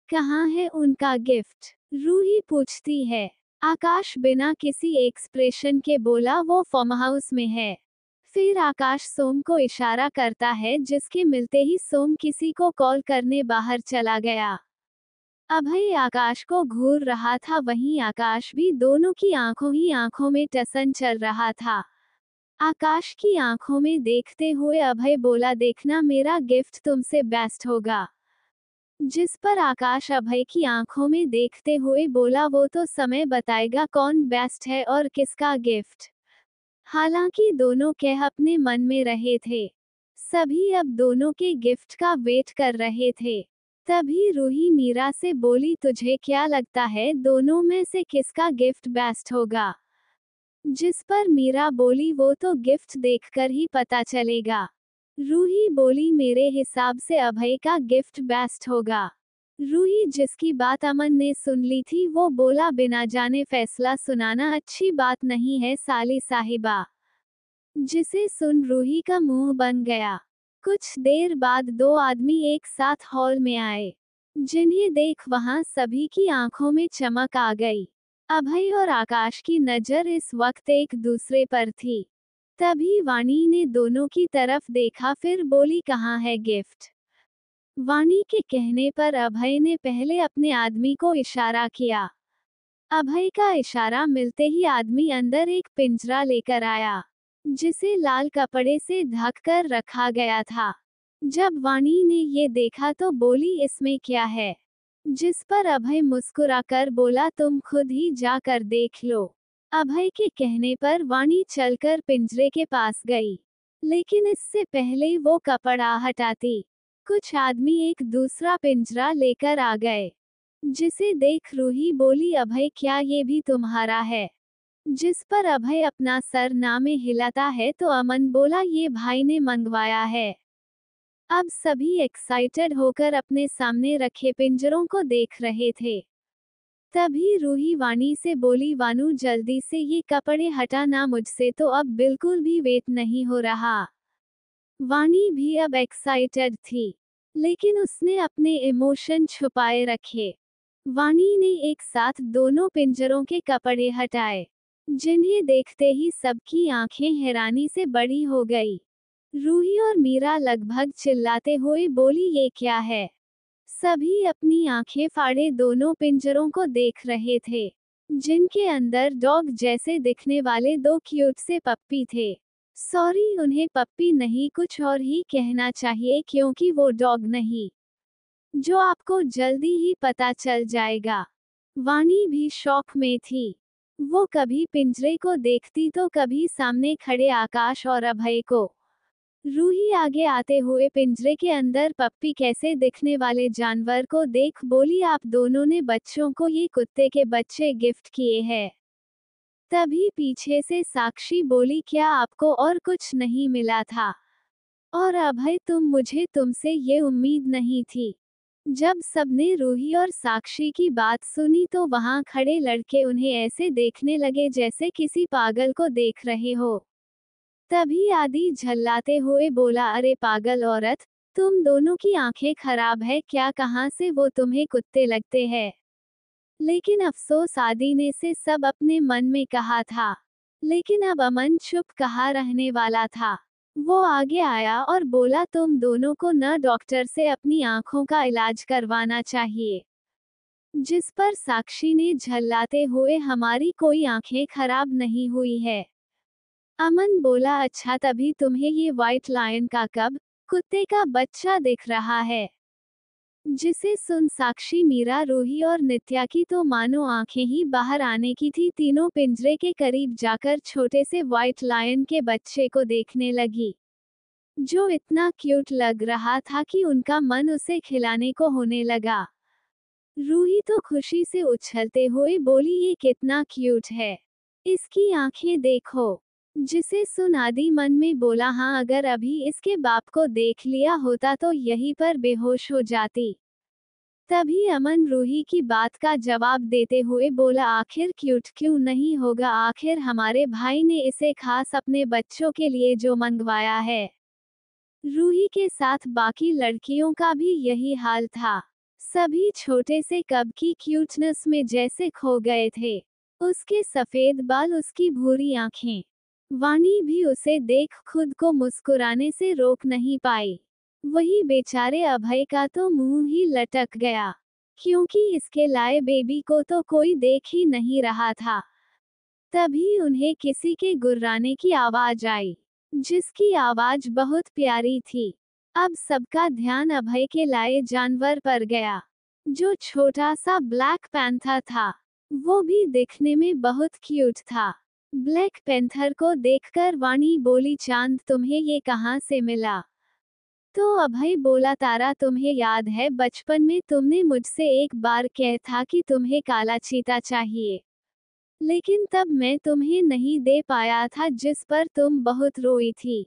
कहाँ है उनका गिफ्ट? रूही पूछती है। आकाश बिना किसी एक्सप्रेशन के बोला वो फार्म हाउस में है। फिर आकाश सोम को इशारा करता है, जिसके मिलते ही सोम किसी को कॉल करने बाहर चला गया। अभय आकाश को घूर रहा था, वहीं आकाश भी दोनों की आंखों ही आंखों में टसन चल रहा था। आकाश की आंखों में देखते हुए अभय बोला, देखना मेरा गिफ्ट तुमसे बेस्ट होगा। जिस पर आकाश अभय की आंखों में देखते हुए बोला, वो तो समय बताएगा कौन बेस्ट है और किसका गिफ्ट। हालांकि दोनों कह अपने मन में रहे थे, सभी अब दोनों के गिफ्ट का वेट कर रहे थे। तभी रूही मीरा से बोली, तुझे क्या लगता है दोनों में से किसका गिफ्ट बेस्ट होगा? जिस पर मीरा बोली, वो तो गिफ्ट देखकर ही पता चलेगा। रूही बोली, मेरे हिसाब से अभय का गिफ्ट बेस्ट होगा। रूही जिसकी बात अमन ने सुन ली थी, वो बोला, बिना जाने फैसला सुनाना अच्छी बात नहीं है साली साहिबा। जिसे सुन रूही का मुंह बन गया। कुछ देर बाद दो आदमी एक साथ हॉल में आए, जिन्हें देख वहां सभी की आंखों में चमक आ गई। अभय और आकाश की नजर इस वक्त एक दूसरे पर थी। तभी वाणी ने दोनों की तरफ देखा, फिर बोली, कहाँ है गिफ्ट? वाणी के कहने पर अभय ने पहले अपने आदमी को इशारा किया। अभय का इशारा मिलते ही आदमी अंदर एक पिंजरा लेकर आया, जिसे लाल कपड़े से ढक कर रखा गया था। जब वाणी ने ये देखा तो बोली, इसमें क्या है? जिस पर अभय मुस्कुराकर बोला, तुम खुद ही जाकर देख लो। अभय के कहने पर वाणी चलकर पिंजरे के पास गई, लेकिन इससे पहले वो कपड़ा हटाती, कुछ आदमी एक दूसरा पिंजरा लेकर आ गए, जिसे देख रूही बोली, अभय क्या ये भी तुम्हारा है? जिस पर अभय अपना सर ना में हिलाता है तो अमन बोला, ये भाई ने मंगवाया है। अब सभी एक्साइटेड होकर अपने सामने रखे पिंजरों को देख रहे थे। तभी रूही वाणी से बोली, वानू जल्दी से ये कपड़े हटा ना, मुझसे तो अब बिल्कुल भी वेट नहीं हो रहा। वाणी भी अब एक्साइटेड थी, लेकिन उसने अपने इमोशन छुपाए रखे। वाणी ने एक साथ दोनों पिंजरों के कपड़े हटाए, जिन्हें देखते ही सबकी आंखें हैरानी से बड़ी हो गई। रूही और मीरा लगभग चिल्लाते हुए बोली, ये क्या है? सभी अपनी आंखें फाड़े दोनों पिंजरों को देख रहे थे, जिनके अंदर डॉग जैसे दिखने वाले दो क्यूट से पप्पी थे। सॉरी, उन्हें पप्पी नहीं कुछ और ही कहना चाहिए, क्योंकि वो डॉग नहीं, जो आपको जल्दी ही पता चल जाएगा। वाणी भी शौक में थी। वो कभी पिंजरे को देखती तो कभी सामने खड़े आकाश और अभय को। रूही आगे आते हुए पिंजरे के अंदर पप्पी कैसे दिखने वाले जानवर को देख बोली, आप दोनों ने बच्चों को ये कुत्ते के बच्चे गिफ्ट किए हैं। तभी पीछे से साक्षी बोली, क्या आपको और कुछ नहीं मिला था? और अभय, मुझे तुमसे ये उम्मीद नहीं थी। जब सबने रूही और साक्षी की बात सुनी तो वहां खड़े लड़के उन्हें ऐसे देखने लगे जैसे किसी पागल को देख रहे हो। तभी आदि झल्लाते हुए बोला, अरे पागल औरत, तुम दोनों की आंखें खराब है क्या? कहां से वो तुम्हें कुत्ते लगते हैं? लेकिन अफसोस आदि ने से सब अपने मन में कहा था, लेकिन अब अमन चुप कहा रहने वाला था। वो आगे आया और बोला, तुम दोनों को न डॉक्टर से अपनी आंखों का इलाज करवाना चाहिए। जिस पर साक्षी ने झल्लाते हुए, हमारी कोई आंखें खराब नहीं हुई है। अमन बोला, अच्छा तभी तुम्हें ये व्हाइट लायन का कब कुत्ते का बच्चा दिख रहा है? जिसे सुन साक्षी, मीरा, रूही और नित्या की तो मानो आंखें ही बाहर आने की थी। तीनों पिंजरे के करीब जाकर छोटे से व्हाइट लायन के बच्चे को देखने लगी, जो इतना क्यूट लग रहा था कि उनका मन उसे खिलाने को होने लगा। रूही तो खुशी से उछलते हुए बोली, ये कितना क्यूट है, इसकी आंखें देखो। जिसे सुन आदि मन में बोला, हाँ अगर अभी इसके बाप को देख लिया होता तो यहीं पर बेहोश हो जाती। तभी अमन रूही की बात का जवाब देते हुए बोला, आखिर क्यूट क्यों नहीं होगा? आखिर हमारे भाई ने इसे खास अपने बच्चों के लिए जो मंगवाया है। रूही के साथ बाकी लड़कियों का भी यही हाल था। सभी छोटे से कब की क्यूटनेस में जैसे खो गए थे। उसके सफेद बाल, उसकी भूरी आंखें। वाणी भी उसे देख खुद को मुस्कुराने से रोक नहीं पाई। वही बेचारे अभय का तो मुंह ही लटक गया, क्योंकि इसके लाए बेबी को तो कोई देख ही नहीं रहा था। तभी उन्हें किसी के गुर्राने की आवाज आई, जिसकी आवाज बहुत प्यारी थी। अब सबका ध्यान अभय के लाए जानवर पर गया, जो छोटा सा ब्लैक पैंथर था। वो भी दिखने में बहुत क्यूट था। ब्लैक पैंथर को देखकर वाणी बोली, चांद तुम्हें ये कहाँ से मिला? तो अभय बोला, तारा तुम्हें याद है बचपन में तुमने मुझसे एक बार कहा था कि तुम्हें काला चीता चाहिए, लेकिन तब मैं तुम्हें नहीं दे पाया था, जिस पर तुम बहुत रोई थी।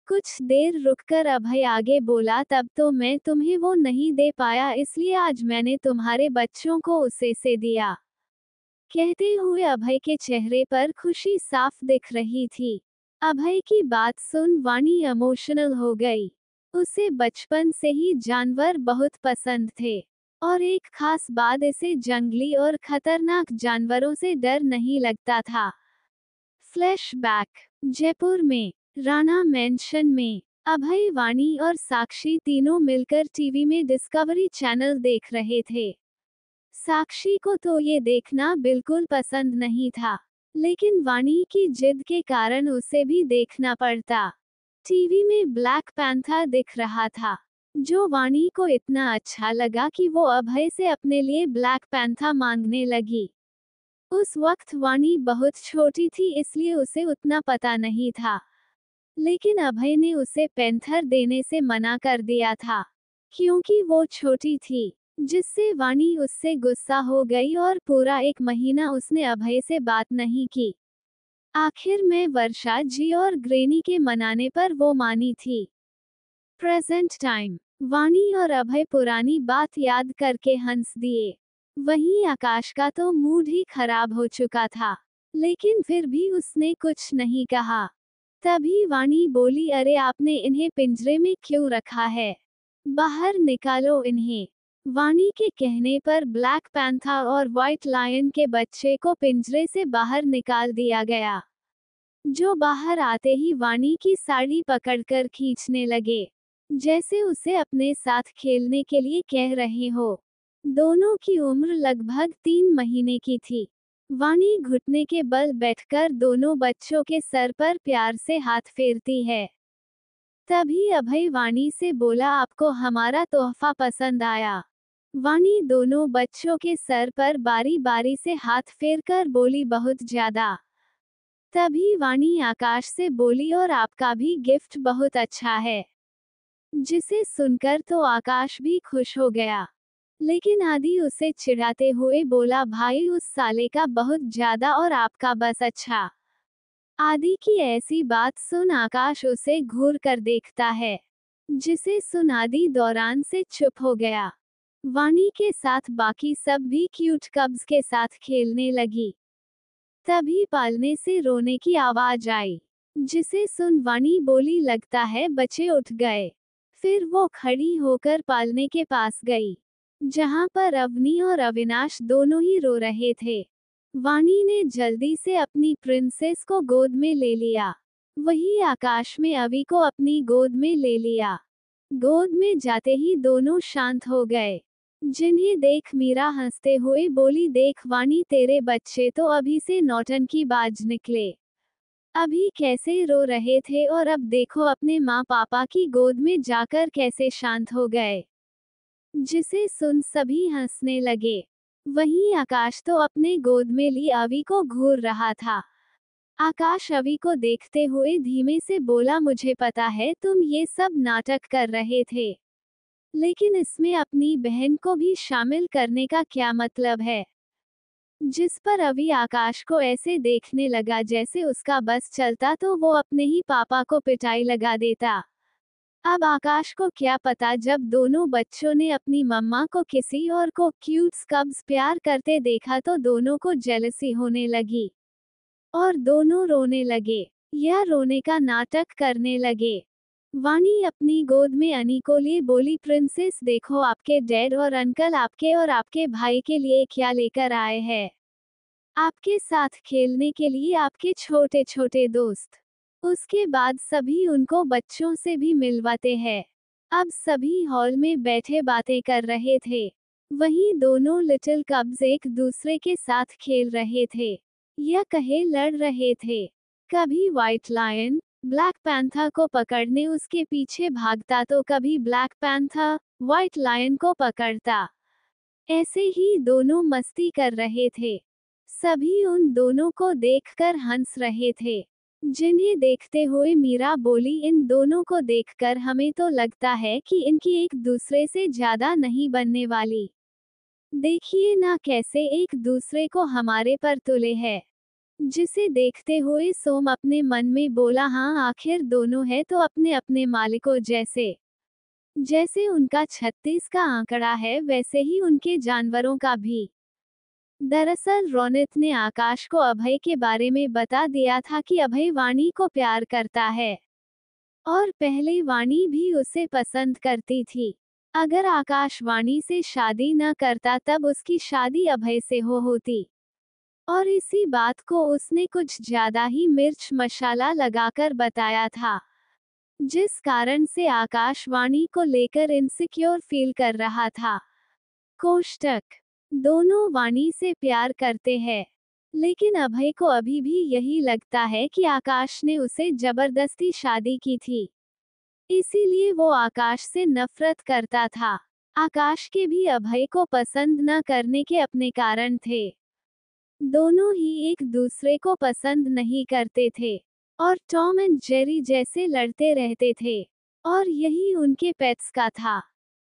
कुछ देर रुककर अभय आगे बोला, तब तो मैं तुम्हें वो नहीं दे पाया, इसलिए आज मैंने तुम्हारे बच्चों को उसे से दिया। कहते हुए अभय के चेहरे पर खुशी साफ दिख रही थी। अभय की बात सुन वाणी इमोशनल हो गई। उसे बचपन से ही जानवर बहुत पसंद थे, और एक खास बात, इसे जंगली और खतरनाक जानवरों से डर नहीं लगता था। फ्लैशबैक, जयपुर में राणा मैंशन में अभय, वाणी और साक्षी तीनों मिलकर टीवी में डिस्कवरी चैनल देख रहे थे। साक्षी को तो ये देखना बिल्कुल पसंद नहीं था, लेकिन वाणी की जिद के कारण उसे भी देखना पड़ता। टीवी में ब्लैक पैंथर दिख रहा था, जो वाणी को इतना अच्छा लगा कि वो अभय से अपने लिए ब्लैक पैंथर मांगने लगी। उस वक्त वाणी बहुत छोटी थी, इसलिए उसे उतना पता नहीं था, लेकिन अभय ने उसे पैंथर देने से मना कर दिया था, क्योंकि वो छोटी थी, जिससे वाणी उससे गुस्सा हो गई और पूरा 1 महीना उसने अभय से बात नहीं की। आखिर में वर्षा जी और ग्रेनी के मनाने पर वो मानी थी। प्रेजेंट टाइम, वाणी और अभय पुरानी बात याद करके हंस दिए। वहीं आकाश का तो मूड ही खराब हो चुका था, लेकिन फिर भी उसने कुछ नहीं कहा। तभी वाणी बोली, अरे आपने इन्हें पिंजरे में क्यों रखा है? बाहर निकालो इन्हें। वाणी के कहने पर ब्लैक पैंथर और व्हाइट लायन के बच्चे को पिंजरे से बाहर निकाल दिया गया, जो बाहर आते ही वाणी की साड़ी पकड़कर खींचने लगे, जैसे उसे अपने साथ खेलने के लिए कह रहे हो। दोनों की उम्र लगभग 3 महीने की थी। वाणी घुटने के बल बैठकर दोनों बच्चों के सर पर प्यार से हाथ फेरती है। तभी अभय वाणी से बोला, आपको हमारा तोहफा पसंद आया? वाणी दोनों बच्चों के सर पर बारी बारी से हाथ फेरकर बोली, बहुत ज्यादा। तभी वाणी आकाश से बोली, और आपका भी गिफ्ट बहुत अच्छा है। जिसे सुनकर तो आकाश भी खुश हो गया, लेकिन आदि उसे चिढ़ाते हुए बोला, भाई उस साले का बहुत ज्यादा और आपका बस अच्छा। आदि की ऐसी बात सुन आकाश उसे घूर कर देखता है, जिसे सुन आदि दौरान से चुप हो गया। वाणी के साथ बाकी सब भी क्यूट कब्स के साथ खेलने लगी। तभी पालने से रोने की आवाज आई, जिसे सुन वाणी बोली, लगता है बच्चे उठ गए। फिर वो खड़ी होकर पालने के पास गई, जहां पर अवनी और अविनाश दोनों ही रो रहे थे। वाणी ने जल्दी से अपनी प्रिंसेस को गोद में ले लिया। वही आकाश में अवि को अपनी गोद में ले लिया। गोद में जाते ही दोनों शांत हो गए, जिन्हें देख मीरा हंसते हुए बोली, देख वाणी तेरे बच्चे तो अभी से नौटंकी बाज निकले। अभी कैसे रो रहे थे और अब देखो अपने माँ पापा की गोद में जाकर कैसे शांत हो गए। जिसे सुन सभी हंसने लगे। वहीं आकाश तो अपने गोद में ली अवि को घूर रहा था। आकाश अवि को देखते हुए धीमे से बोला, मुझे पता है तुम ये सब नाटक कर रहे थे, लेकिन इसमें अपनी बहन को भी शामिल करने का क्या मतलब है? जिस पर अवि आकाश को ऐसे देखने लगा जैसे उसका बस चलता तो वो अपने ही पापा को पिटाई लगा देता। अब आकाश को क्या पता, जब दोनों बच्चों ने अपनी मम्मा को किसी और को क्यूट कब्स प्यार करते देखा तो दोनों को जेलसी होने लगी, और दोनों रोने लगे या रोने का नाटक करने लगे। वाणी अपनी गोद में अनी को लिए बोली, प्रिंसेस देखो आपके डैड और अंकल आपके और आपके भाई के लिए क्या लेकर आए हैं। आपके साथ खेलने के लिए आपके छोटे छोटे दोस्त। उसके बाद सभी उनको बच्चों से भी मिलवाते हैं। अब सभी हॉल में बैठे बातें कर रहे थे। वहीं दोनों लिटिल कब्स एक दूसरे के साथ खेल रहे थे या कहे लड़ रहे थे। कभी व्हाइट लायन ब्लैक पैंथर को पकड़ने उसके पीछे भागता तो कभी ब्लैक पैंथर व्हाइट लायन को पकड़ता। ऐसे ही दोनों मस्ती कर रहे थे। सभी उन दोनों को देखकर हंस रहे थे। जिन्हें देखते हुए मीरा बोली, इन दोनों को देखकर हमें तो लगता है कि इनकी एक दूसरे से ज्यादा नहीं बनने वाली। देखिए ना कैसे एक दूसरे को हमारे पर तुले है। जिसे देखते हुए सोम अपने मन में बोला, हाँ आखिर दोनों है तो अपने अपने मालिकों जैसे। जैसे उनका 36 का आंकड़ा है वैसे ही उनके जानवरों का भी। दरअसल रोनित ने आकाश को अभय के बारे में बता दिया था कि अभय वाणी को प्यार करता है और पहले वाणी भी उसे पसंद करती थी। अगर आकाश वाणी से शादी न करता तब उसकी शादी अभय से होती। और इसी बात को उसने कुछ ज्यादा ही मिर्च मसाला लगाकर बताया था, जिस कारण से आकाश वाणी को लेकर इनसिक्योर फील कर रहा था। कोष्टक दोनों वाणी से प्यार करते हैं, लेकिन अभय को अभी भी यही लगता है कि आकाश ने उसे जबरदस्ती शादी की थी, इसीलिए वो आकाश से नफरत करता था। आकाश के भी अभय को पसंद न करने के अपने कारण थे। दोनों ही एक दूसरे को पसंद नहीं करते थे और टॉम एंड जेरी जैसे लड़ते रहते थे, और यही उनके पेट्स का था।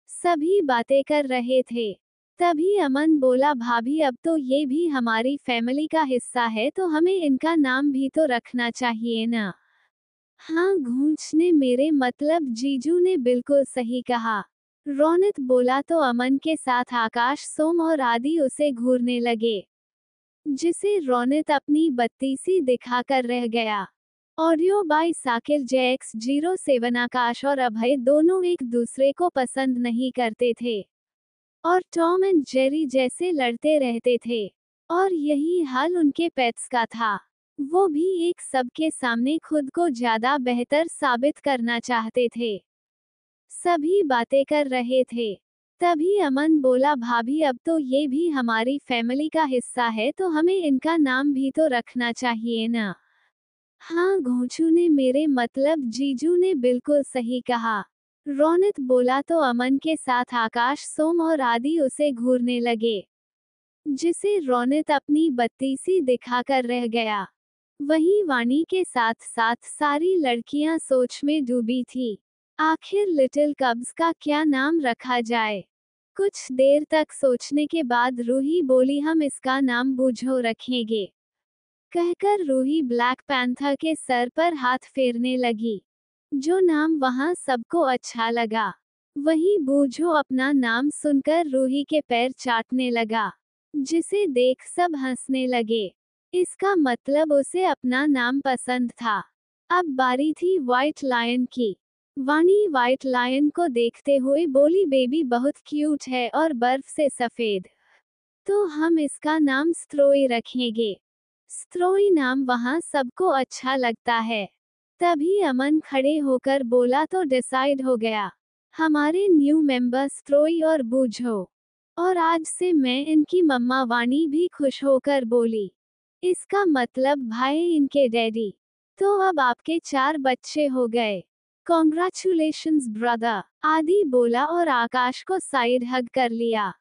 सभी बातें कर रहे थे। तभी अमन बोला, भाभी अब तो ये भी हमारी फैमिली का हिस्सा है तो हमें इनका नाम भी तो रखना चाहिए ना। हाँ घूंच ने मेरे मतलब जीजू ने बिल्कुल सही कहा। रोनित बोला तो अमन के साथ आकाश, सोम और आदि उसे घूरने लगे, जिसे रोनित अपनी बत्ती सी दिखाकर रह गया। Audio bye Sakir JX07। आकाश और अभय दोनों एक दूसरे को पसंद नहीं करते थे और टॉम एंड जेरी जैसे लड़ते रहते थे, और यही हाल उनके पेट्स का था। वो भी एक सबके सामने खुद को ज्यादा बेहतर साबित करना चाहते थे। सभी बातें कर रहे थे। तभी अमन बोला, भाभी अब तो ये भी हमारी फैमिली का हिस्सा है तो हमें इनका नाम भी तो रखना चाहिए ना। हाँ घोंचू ने मेरे मतलब जीजू ने बिल्कुल सही कहा। रोनित बोला तो अमन के साथ आकाश, सोम और आदि उसे घूरने लगे, जिसे रोनित अपनी बत्ती सी दिखाकर रह गया। वहीं वाणी के साथ साथ सारी लड़कियां सोच में डूबी थी। आखिर लिटिल कब्स का क्या नाम रखा जाए। कुछ देर तक सोचने के बाद रूही बोली, हम इसका नाम बूझो रखेंगे। कहकर रूही ब्लैक पैंथर के सर पर हाथ फेरने लगी। जो नाम वहां सबको अच्छा लगा। वहीं बूझो अपना नाम सुनकर रूही के पैर चाटने लगा, जिसे देख सब हंसने लगे। इसका मतलब उसे अपना नाम पसंद था। अब बारी थी व्हाइट लायन की। वाणी व्हाइट लायन को देखते हुए बोली, बेबी बहुत क्यूट है और बर्फ से सफेद, तो हम इसका नाम स्ट्रोई रखेंगे। स्ट्रोई नाम वहां सबको अच्छा लगता है। तभी अमन खड़े होकर बोला, तो डिसाइड हो गया, हमारे न्यू मेंबर स्ट्रोई और बूझो। और आज से मैं इनकी मम्मा। वाणी भी खुश होकर बोली, इसका मतलब भाई इनके डैडी। तो अब आपके 4 बच्चे हो गए। कॉन्ग्रेचुलेशंस ब्रदर, आदि बोला और आकाश को साइड हग कर लिया।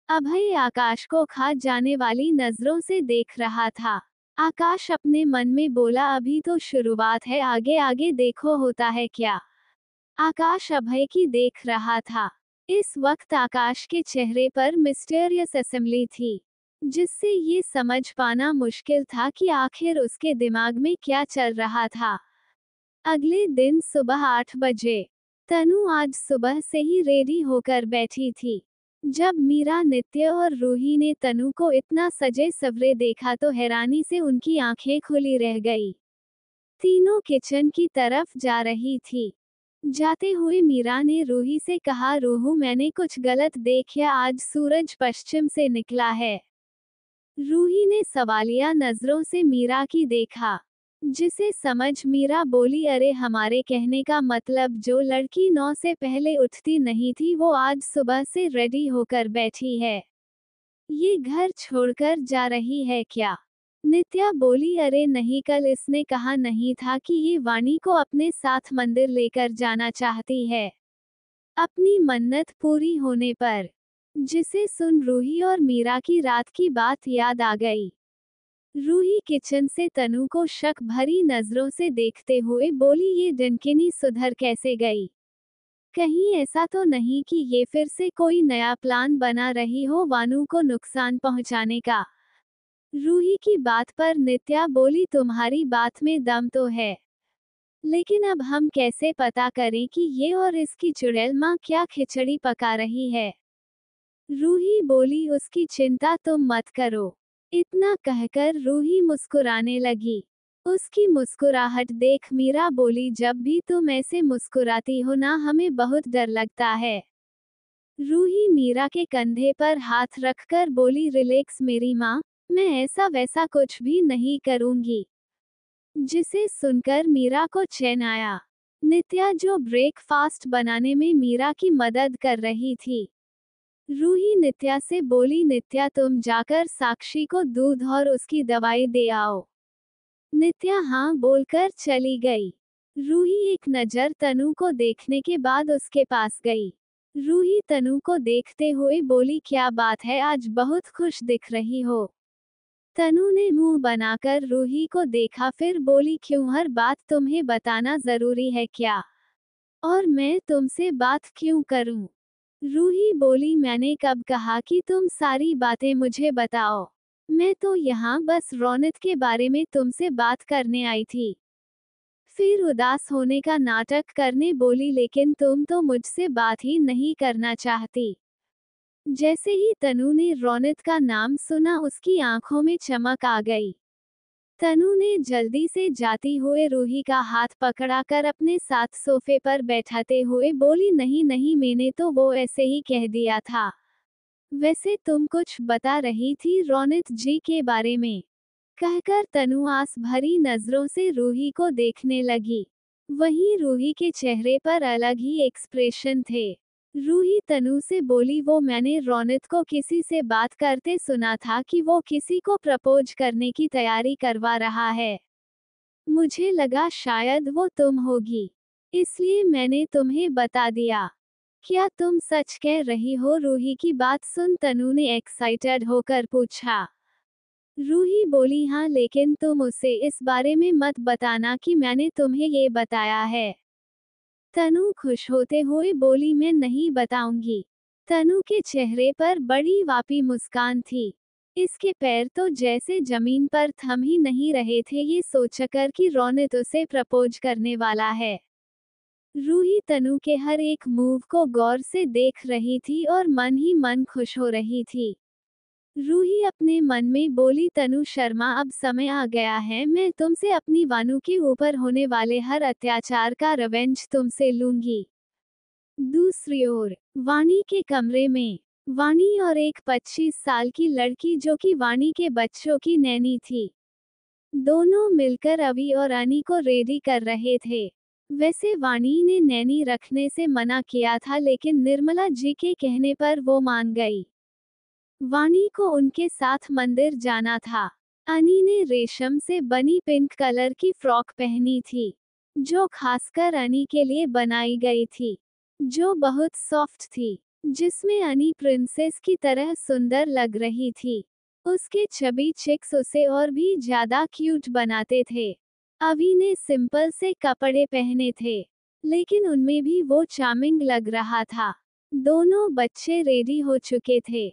अभय आकाश को खा जाने वाली नजरों से देख रहा था। आकाश अपने मन में बोला, अभी तो शुरुआत है, आगे आगे देखो होता है क्या। आकाश अभय की देख रहा था। इस वक्त आकाश के चेहरे पर मिस्टीरियस असेंबली थी, जिससे ये समझ पाना मुश्किल था कि आखिर उसके दिमाग में क्या चल रहा था। अगले दिन सुबह 8 बजे तनु आज सुबह से ही रेडी होकर बैठी थी। जब मीरा, नित्य और रूही ने तनु को इतना सजे सवरे देखा तो हैरानी से उनकी आंखें खुली रह गई। तीनों किचन की तरफ जा रही थी। जाते हुए मीरा ने रूही से कहा, रूहू मैंने कुछ गलत देखा, आज सूरज पश्चिम से निकला है। रूही ने सवालिया नजरों से मीरा की देखा, जिसे समझ मीरा बोली, अरे हमारे कहने का मतलब जो लड़की 9 से पहले उठती नहीं थी वो आज सुबह से रेडी होकर बैठी है। ये घर छोड़कर जा रही है क्या? नित्या बोली, अरे नहीं, कल इसने कहा नहीं था कि ये वाणी को अपने साथ मंदिर लेकर जाना चाहती है, अपनी मन्नत पूरी होने पर। जिसे सुन रूही और मीरा की रात की बात याद आ गई। रूही किचन से तनु को शक भरी नजरों से देखते हुए बोली, ये डंकिनी सुधर कैसे गई? कहीं ऐसा तो नहीं कि ये फिर से कोई नया प्लान बना रही हो वानू को नुकसान पहुंचाने का? रूही की बात पर नित्या बोली, तुम्हारी बात में दम तो है, लेकिन अब हम कैसे पता करें कि ये और इसकी चुड़ैल माँ क्या खिचड़ी पका रही है? रूही बोली, उसकी चिंता तुम मत करो। इतना कहकर रूही मुस्कुराने लगी। उसकी मुस्कुराहट देख मीरा बोली, जब भी तुम ऐसे मुस्कुराती हो ना हमें बहुत डर लगता है। रूही मीरा के कंधे पर हाथ रखकर बोली, रिलैक्स मेरी माँ, मैं ऐसा वैसा कुछ भी नहीं करूंगी। जिसे सुनकर मीरा को चैन आया। नित्या जो ब्रेकफास्ट बनाने में मीरा की मदद कर रही थी, रूही नित्या से बोली, नित्या तुम जाकर साक्षी को दूध और उसकी दवाई दे आओ। नित्या हाँ बोलकर चली गई। रूही एक नजर तनु को देखने के बाद उसके पास गई। रूही तनु को देखते हुए बोली, क्या बात है, आज बहुत खुश दिख रही हो? तनु ने मुंह बनाकर रूही को देखा, फिर बोली, क्यों, हर बात तुम्हें बताना जरूरी है क्या? और मैं तुमसे बात क्यों करूं? रूही बोली, मैंने कब कहा कि तुम सारी बातें मुझे बताओ? मैं तो यहाँ बस रौनक के बारे में तुमसे बात करने आई थी। फिर उदास होने का नाटक करने बोली, लेकिन तुम तो मुझसे बात ही नहीं करना चाहती। जैसे ही तनु ने रौनक का नाम सुना उसकी आंखों में चमक आ गई। तनु ने जल्दी से जाती हुए रूही का हाथ पकड़ाकर अपने साथ सोफे पर बैठाते हुए बोली, नहीं नहीं, मैंने तो वो ऐसे ही कह दिया था। वैसे तुम कुछ बता रही थी रौनक जी के बारे में, कहकर तनु आस भरी नजरों से रूही को देखने लगी। वहीं रूही के चेहरे पर अलग ही एक्सप्रेशन थे। रूही तनु से बोली, वो मैंने रौनक को किसी से बात करते सुना था कि वो किसी को प्रपोज करने की तैयारी करवा रहा है। मुझे लगा शायद वो तुम होगी, इसलिए मैंने तुम्हें बता दिया। क्या तुम सच कह रही हो? रूही की बात सुन तनु ने एक्साइटेड होकर पूछा। रूही बोली, हाँ, लेकिन तुम उसे इस बारे में मत बताना कि मैंने तुम्हें ये बताया है। तनु खुश होते हुए बोली, मैं नहीं बताऊंगी। तनु के चेहरे पर बड़ी वापी मुस्कान थी। इसके पैर तो जैसे जमीन पर थम ही नहीं रहे थे ये सोचकर कि रौनक उसे प्रपोज करने वाला है। रूही तनु के हर एक मूव को गौर से देख रही थी और मन ही मन खुश हो रही थी। रूही अपने मन में बोली, तनु शर्मा, अब समय आ गया है, मैं तुमसे अपनी वानू के ऊपर होने वाले हर अत्याचार का रिवेंज तुमसे लूंगी। दूसरी ओर वाणी के कमरे में वाणी और एक 25 साल की लड़की जो कि वाणी के बच्चों की नैनी थी, दोनों मिलकर अवी और अनी को रेडी कर रहे थे। वैसे वाणी ने नैनी रखने से मना किया था, लेकिन निर्मला जी के कहने पर वो मान गई। वाणी को उनके साथ मंदिर जाना था। अनी ने रेशम से बनी पिंक कलर की फ्रॉक पहनी थी, जो खासकर अनी के लिए बनाई गई थी, जो बहुत सॉफ्ट थी, जिसमें अनी प्रिंसेस की तरह सुंदर लग रही थी। उसके चबी चिक्स उसे और भी ज्यादा क्यूट बनाते थे। अवी ने सिंपल से कपड़े पहने थे, लेकिन उनमें भी वो चार्मिंग लग रहा था। दोनों बच्चे रेडी हो चुके थे,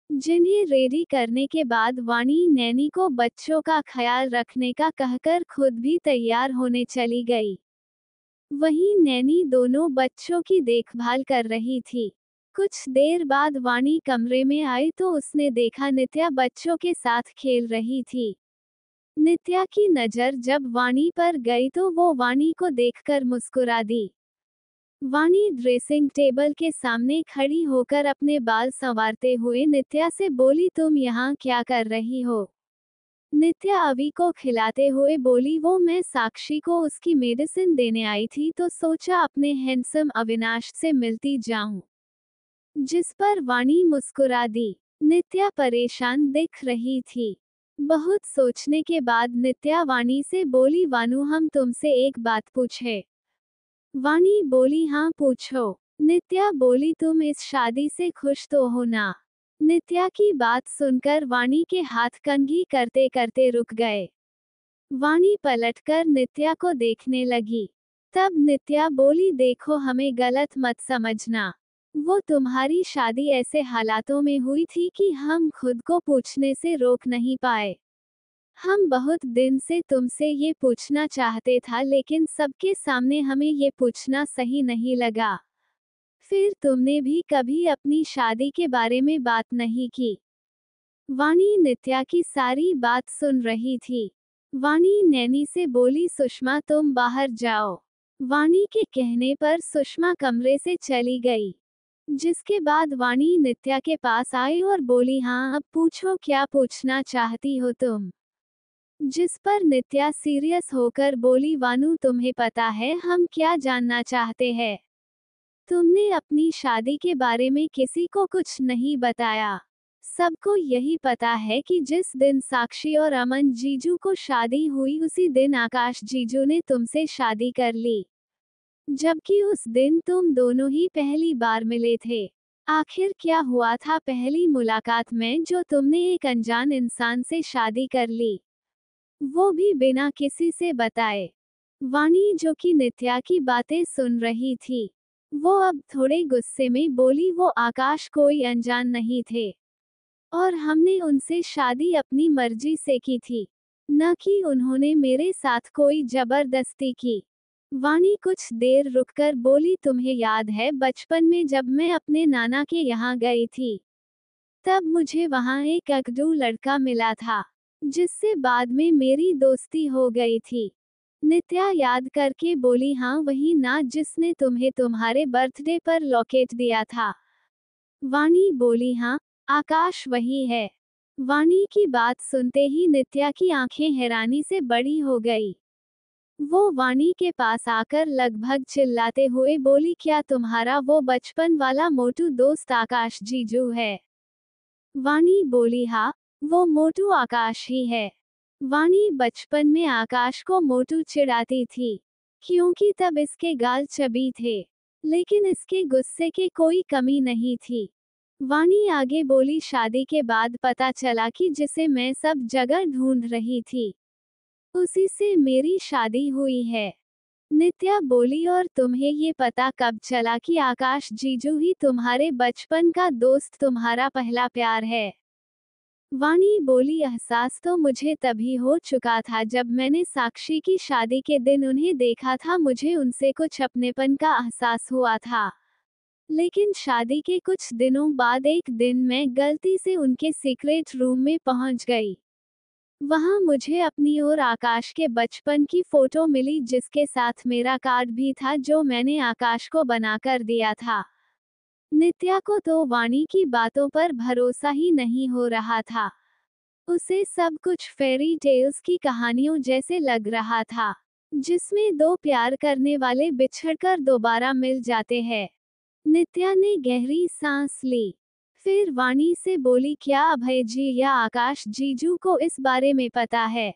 जिन्हें रेडी करने के बाद वाणी नैनी को बच्चों का ख्याल रखने का कहकर खुद भी तैयार होने चली गई। वहीं नैनी दोनों बच्चों की देखभाल कर रही थी। कुछ देर बाद वाणी कमरे में आई तो उसने देखा नित्या बच्चों के साथ खेल रही थी। नित्या की नजर जब वाणी पर गई तो वो वाणी को देखकर मुस्कुरा दी। वाणी ड्रेसिंग टेबल के सामने खड़ी होकर अपने बाल संवारते हुए नित्या से बोली, तुम यहाँ क्या कर रही हो? नित्या अवी को खिलाते हुए बोली, वो मैं साक्षी को उसकी मेडिसिन देने आई थी तो सोचा अपने हैंडसम अविनाश से मिलती जाऊं। जिस पर वाणी मुस्कुरा दी। नित्या परेशान दिख रही थी। बहुत सोचने के बाद नित्या वाणी से बोली, वानु हम तुमसे एक बात पूछे? वाणी बोली, हाँ पूछो। नित्या बोली, तुम इस शादी से खुश तो हो ना? नित्या की बात सुनकर वाणी के हाथ कंघी करते करते रुक गए। वाणी पलटकर नित्या को देखने लगी। तब नित्या बोली, देखो हमें गलत मत समझना। वो तुम्हारी शादी ऐसे हालातों में हुई थी कि हम खुद को पूछने से रोक नहीं पाए। हम बहुत दिन से तुमसे ये पूछना चाहते था लेकिन सबके सामने हमें ये पूछना सही नहीं लगा। फिर तुमने भी कभी अपनी शादी के बारे में बात नहीं की। वाणी नित्या की सारी बात सुन रही थी। वाणी नैनी से बोली, सुषमा तुम बाहर जाओ। वाणी के कहने पर सुषमा कमरे से चली गई। जिसके बाद वाणी नित्या के पास आई और बोली, हाँ अब पूछो, क्या पूछना चाहती हो तुम? जिस पर नित्या सीरियस होकर बोली, वानु तुम्हें पता है हम क्या जानना चाहते हैं? तुमने अपनी शादी के बारे में किसी को कुछ नहीं बताया। सबको यही पता है कि जिस दिन साक्षी और अमन जीजू को शादी हुई उसी दिन आकाश जीजू ने तुमसे शादी कर ली। जबकि उस दिन तुम दोनों ही पहली बार मिले थे। आखिर क्या हुआ था पहली मुलाकात में जो तुमने एक अनजान इंसान से शादी कर ली, वो भी बिना किसी से बताए? वाणी जो कि नित्या की बातें सुन रही थी, वो अब थोड़े गुस्से में बोली, वो आकाश कोई अनजान नहीं थे और हमने उनसे शादी अपनी मर्जी से की थी, न कि उन्होंने मेरे साथ कोई जबरदस्ती की। वाणी कुछ देर रुककर बोली, तुम्हें याद है बचपन में जब मैं अपने नाना के यहाँ गई थी, तब मुझे वहाँ एक अकड़ू लड़का मिला था, जिससे बाद में मेरी दोस्ती हो गई थी। नित्या याद करके बोली, हाँ वही ना जिसने तुम्हें तुम्हारे बर्थडे पर लॉकेट दिया था? वाणी बोली, हाँ आकाश वही है। वाणी की बात सुनते ही नित्या की आंखें हैरानी से बड़ी हो गई। वो वाणी के पास आकर लगभग चिल्लाते हुए बोली, क्या तुम्हारा वो बचपन वाला मोटू दोस्त आकाश जीजू है? वाणी बोली, हाँ वो मोटू आकाश ही है। वाणी बचपन में आकाश को मोटू चिढ़ाती थी, क्योंकि तब इसके गाल चबी थे, लेकिन इसके गुस्से की कोई कमी नहीं थी। वाणी आगे बोली, शादी के बाद पता चला कि जिसे मैं सब जगह ढूंढ रही थी, उसी से मेरी शादी हुई है। नित्या बोली, और तुम्हें ये पता कब चला कि आकाश जीजू ही तुम्हारे बचपन का दोस्त तुम्हारा पहला प्यार है? वाणी बोली, एहसास तो मुझे तभी हो चुका था जब मैंने साक्षी की शादी के दिन उन्हें देखा था। मुझे उनसे कुछ अपनेपन का एहसास हुआ था, लेकिन शादी के कुछ दिनों बाद एक दिन मैं गलती से उनके सीक्रेट रूम में पहुंच गई। वहां मुझे अपनी और आकाश के बचपन की फोटो मिली, जिसके साथ मेरा कार्ड भी था जो मैंने आकाश को बनाकर दिया था। नित्या को तो वाणी की बातों पर भरोसा ही नहीं हो रहा था। उसे सब कुछ फेरी टेल्स की कहानियों जैसे लग रहा था, जिसमें दो प्यार करने वाले बिछड़कर दोबारा मिल जाते हैं। नित्या ने गहरी सांस ली। फिर वाणी से बोली, क्या अभय जी या आकाश जीजू को इस बारे में पता है?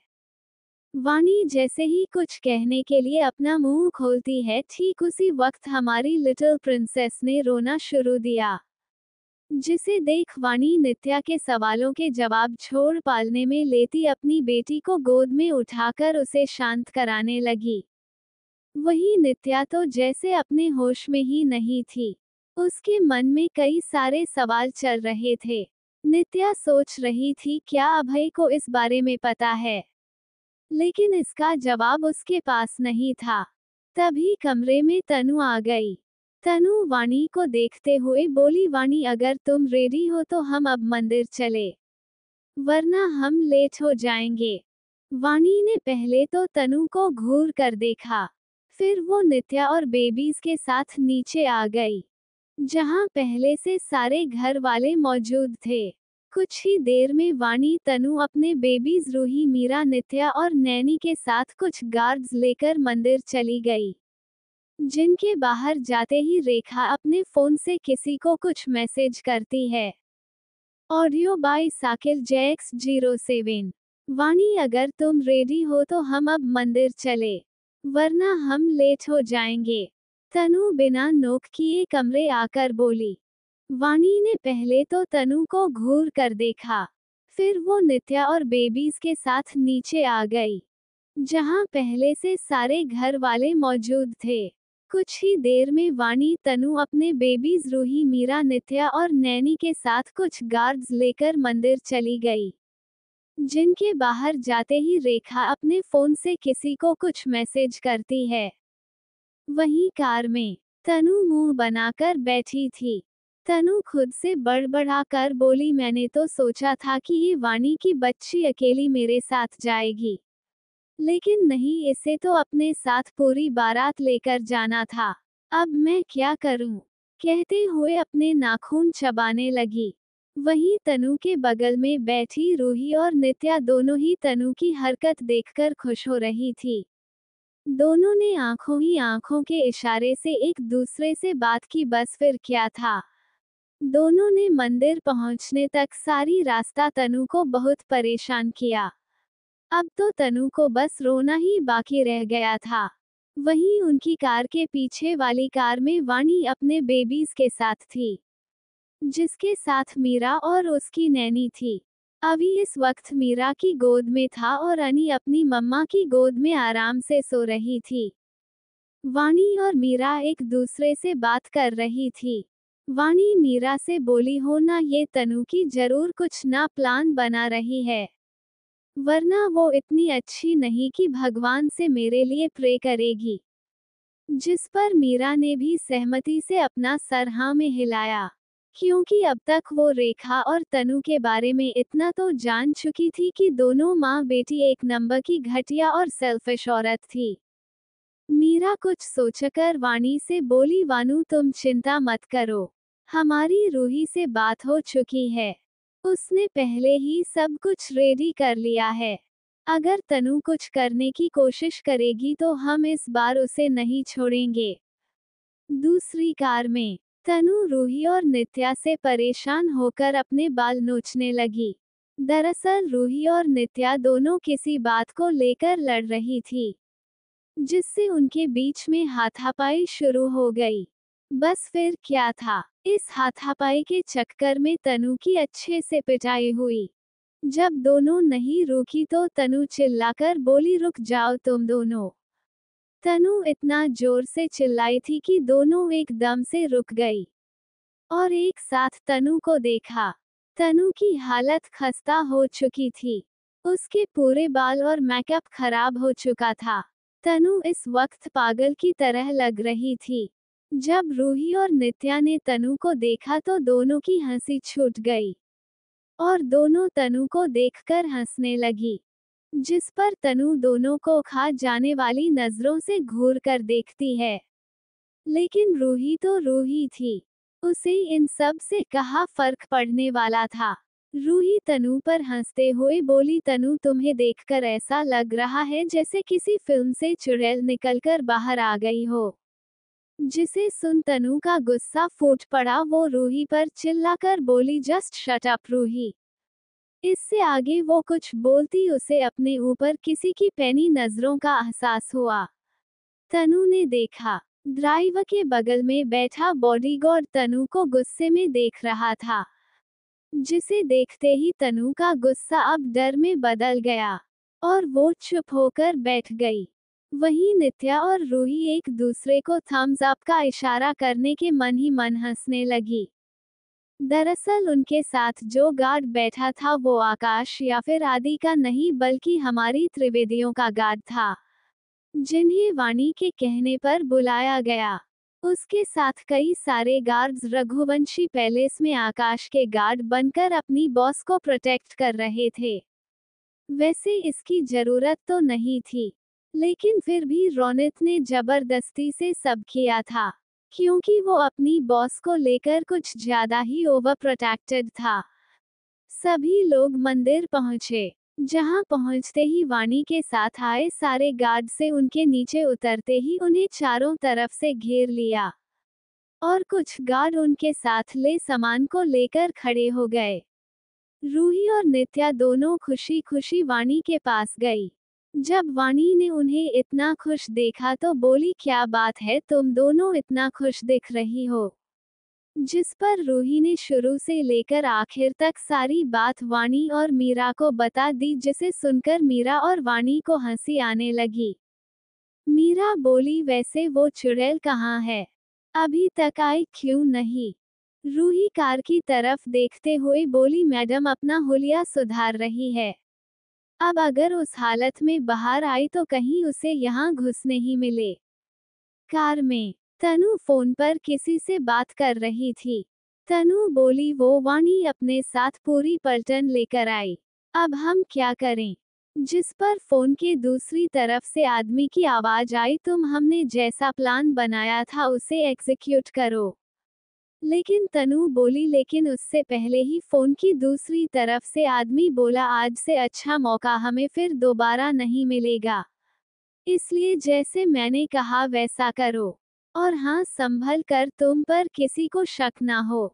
वाणी जैसे ही कुछ कहने के लिए अपना मुंह खोलती है, ठीक उसी वक्त हमारी लिटिल प्रिंसेस ने रोना शुरू दिया, जिसे देख वाणी नित्या के सवालों के जवाब छोड़ पालने में लेती अपनी बेटी को गोद में उठाकर उसे शांत कराने लगी। वही नित्या तो जैसे अपने होश में ही नहीं थी। उसके मन में कई सारे सवाल चल रहे थे। नित्या सोच रही थी, क्या अभय को इस बारे में पता है? लेकिन इसका जवाब उसके पास नहीं था। तभी कमरे में तनु आ गई। तनु वाणी को देखते हुए बोली, वाणी अगर तुम रेडी हो तो हम अब मंदिर चले, वरना हम लेट हो जाएंगे। वाणी ने पहले तो तनु को घूर कर देखा, फिर वो नित्या और बेबीज के साथ नीचे आ गई, जहां पहले से सारे घर वाले मौजूद थे। कुछ ही देर में वाणी तनु अपने बेबीज रूही, मीरा, नित्या और नैनी के साथ कुछ गार्ड्स लेकर मंदिर चली गई, जिनके बाहर जाते ही रेखा अपने फोन से किसी को कुछ मैसेज करती है। Audio bye Sakir JX07। वाणी, अगर तुम रेडी हो तो हम अब मंदिर चले, वरना हम लेट हो जाएंगे। तनु बिना नोक किए कमरे आकर बोली। वाणी ने पहले तो तनु को घूर कर देखा, फिर वो नित्या और बेबीज के साथ नीचे आ गई, जहां पहले से सारे घर वाले मौजूद थे। कुछ ही देर में वाणी तनु अपने बेबीज रूही, मीरा, नित्या और नैनी के साथ कुछ गार्ड्स लेकर मंदिर चली गई, जिनके बाहर जाते ही रेखा अपने फोन से किसी को कुछ मैसेज करती है। वहीं कार में तनु मुंह बनाकर बैठी थी। तनु खुद से बड़बड़ा कर बोली, मैंने तो सोचा था कि ये वाणी की बच्ची अकेली मेरे साथ जाएगी, लेकिन नहीं, इसे तो अपने साथ पूरी बारात लेकर जाना था। अब मैं क्या करूं? कहते हुए अपने नाखून चबाने लगी। वहीं तनु के बगल में बैठी रूही और नित्या दोनों ही तनु की हरकत देखकर खुश हो रही थी। दोनों ने आंखों ही आंखों के इशारे से एक दूसरे से बात की, बस फिर क्या था। दोनों ने मंदिर पहुंचने तक सारी रास्ता तनु को बहुत परेशान किया। अब तो तनु को बस रोना ही बाकी रह गया था। वहीं उनकी कार के पीछे वाली कार में वाणी अपने बेबीज के साथ थी, जिसके साथ मीरा और उसकी नैनी थी। अभी इस वक्त मीरा की गोद में था और अनी अपनी मम्मा की गोद में आराम से सो रही थी। वाणी और मीरा एक दूसरे से बात कर रही थी। वाणी मीरा से बोली, हो ना, ये तनु की जरूर कुछ ना प्लान बना रही है, वरना वो इतनी अच्छी नहीं कि भगवान से मेरे लिए प्रे करेगी। जिस पर मीरा ने भी सहमति से अपना सर हाँ में हिलाया, क्योंकि अब तक वो रेखा और तनु के बारे में इतना तो जान चुकी थी कि दोनों माँ बेटी एक नंबर की घटिया और सेल्फिश औरत थी। मीरा कुछ सोचकर वाणी से बोली, वानू तुम चिंता मत करो, हमारी रूही से बात हो चुकी है, उसने पहले ही सब कुछ रेडी कर लिया है। अगर तनु कुछ करने की कोशिश करेगी तो हम इस बार उसे नहीं छोड़ेंगे। दूसरी कार में तनु रूही और नित्या से परेशान होकर अपने बाल नोचने लगी। दरअसल रूही और नित्या दोनों किसी बात को लेकर लड़ रही थी, जिससे उनके बीच में हाथापाई शुरू हो गई। बस फिर क्या था, इस हाथापाई के चक्कर में तनु की अच्छे से पिटाई हुई। जब दोनों नहीं रुकी तो तनु चिल्लाकर बोली, रुक जाओ तुम दोनों। तनु इतना जोर से चिल्लाई थी कि दोनों एकदम से रुक गई और एक साथ तनु को देखा। तनु की हालत खस्ता हो चुकी थी, उसके पूरे बाल और मेकअप खराब हो चुका था। तनु इस वक्त पागल की तरह लग रही थी। जब रूही और नित्या ने तनु को देखा तो दोनों की हंसी छूट गई और दोनों तनु को देखकर हंसने लगी, जिस पर तनु दोनों को खा जाने वाली नजरों से घूर कर देखती है। लेकिन रूही तो रूही थी, उसे इन सब से कहाँ फर्क पड़ने वाला था। रूही तनु पर हंसते हुए बोली, तनु तुम्हें देखकर ऐसा लग रहा है जैसे किसी फिल्म से चुड़ैल निकलकर बाहर आ गई हो। जिसे सुन तनु का गुस्सा फूट पड़ा। वो रूही पर चिल्लाकर बोली, जस्ट शट अप रूही। इससे आगे वो कुछ बोलती उसे अपने ऊपर किसी की पैनी नजरों का एहसास हुआ। तनु ने देखा, ड्राइवर के बगल में बैठा बॉडीगार्ड तनु को गुस्से में देख रहा था, जिसे देखते ही तनु का गुस्सा अब डर में बदल गया और वो चुप होकर बैठ गई। वहीं नित्या और रूही एक दूसरे को थम्स अप का इशारा करने के मन ही मन हंसने लगी। दरअसल उनके साथ जो गार्ड बैठा था वो आकाश या फिर आदि का नहीं बल्कि हमारी त्रिवेदियों का गार्ड था, जिन्हें वाणी के कहने पर बुलाया गया। उसके साथ कई सारे गार्ड्स रघुवंशी पैलेस में आकाश के गार्ड बनकर अपनी बॉस को प्रोटेक्ट कर रहे थे। वैसे इसकी जरूरत तो नहीं थी, लेकिन फिर भी रोनित ने जबरदस्ती से सब किया था, क्योंकि वो अपनी बॉस को लेकर कुछ ज्यादा ही ओवर प्रोटेक्टेड था। सभी लोग मंदिर पहुंचे, जहां पहुंचते ही वाणी के साथ आए सारे गार्ड से उनके नीचे उतरते ही उन्हें चारों तरफ से घेर लिया, और कुछ गार्ड उनके साथ ले सामान को लेकर खड़े हो गए। रूही और नित्या दोनों खुशी खुशी वाणी के पास गई। जब वाणी ने उन्हें इतना खुश देखा तो बोली, क्या बात है, तुम दोनों इतना खुश दिख रही हो। जिस पर रूही ने शुरू से लेकर आखिर तक सारी बात वाणी और मीरा को बता दी, जिसे सुनकर मीरा और वाणी को हंसी आने लगी। मीरा बोली, वैसे वो चुड़ैल कहाँ है, अभी तक आई क्यों नहीं। रूही कार की तरफ देखते हुए बोली, मैडम अपना हुलिया सुधार रही है, अब अगर उस हालत में बाहर आई तो कहीं उसे यहाँ घुसने ही मिले। कार में तनु फोन पर किसी से बात कर रही थी। तनु बोली, वो वाणी अपने साथ पूरी पलटन लेकर आई, अब हम क्या करें। जिस पर फोन के दूसरी तरफ से आदमी की आवाज आई, तुम हमने जैसा प्लान बनाया था उसे एग्जीक्यूट करो। लेकिन तनु बोली, लेकिन उससे पहले ही फोन की दूसरी तरफ से आदमी बोला, आज से अच्छा मौका हमें फिर दोबारा नहीं मिलेगा, इसलिए जैसे मैंने कहा वैसा करो, और हाँ संभल कर, तुम पर किसी को शक ना हो।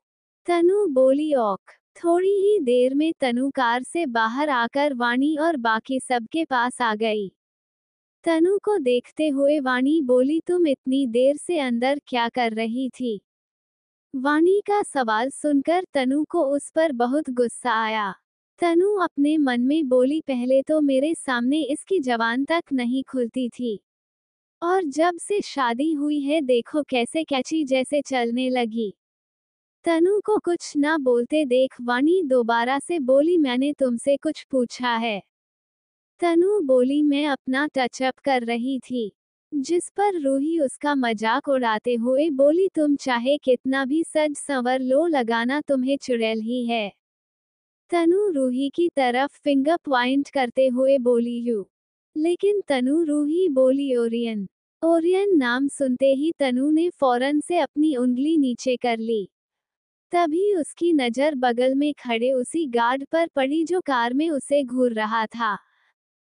तनु बोली, ओक। थोड़ी ही देर में तनु कार से बाहर आकर वाणी और बाकी सबके पास आ गई। तनु को देखते हुए वाणी बोली, तुम इतनी देर से अंदर क्या कर रही थी। वाणी का सवाल सुनकर तनु को उस पर बहुत गुस्सा आया। तनु अपने मन में बोली, पहले तो मेरे सामने इसकी जबान तक नहीं खुलती थी, और जब से शादी हुई है देखो कैसे कैची जैसे चलने लगी। तनु को कुछ ना बोलते देख वाणी दोबारा से बोली, मैंने तुमसे कुछ पूछा है। तनु बोली, मैं अपना टचअप कर रही थी। जिस पर रूही उसका मजाक उड़ाते हुए बोली, तुम चाहे कितना भी सज संवर लो, लगाना तुम्हें चुड़ैल ही है। तनु रूही की तरफ फिंगर पॉइंट करते हुए बोली, यू। लेकिन तनु रूही बोली, ओरियन। ओरियन नाम सुनते ही तनु ने फौरन से अपनी उंगली नीचे कर ली। तभी उसकी नजर बगल में खड़े उसी गार्ड पर पड़ी जो कार में उसे घूर रहा था।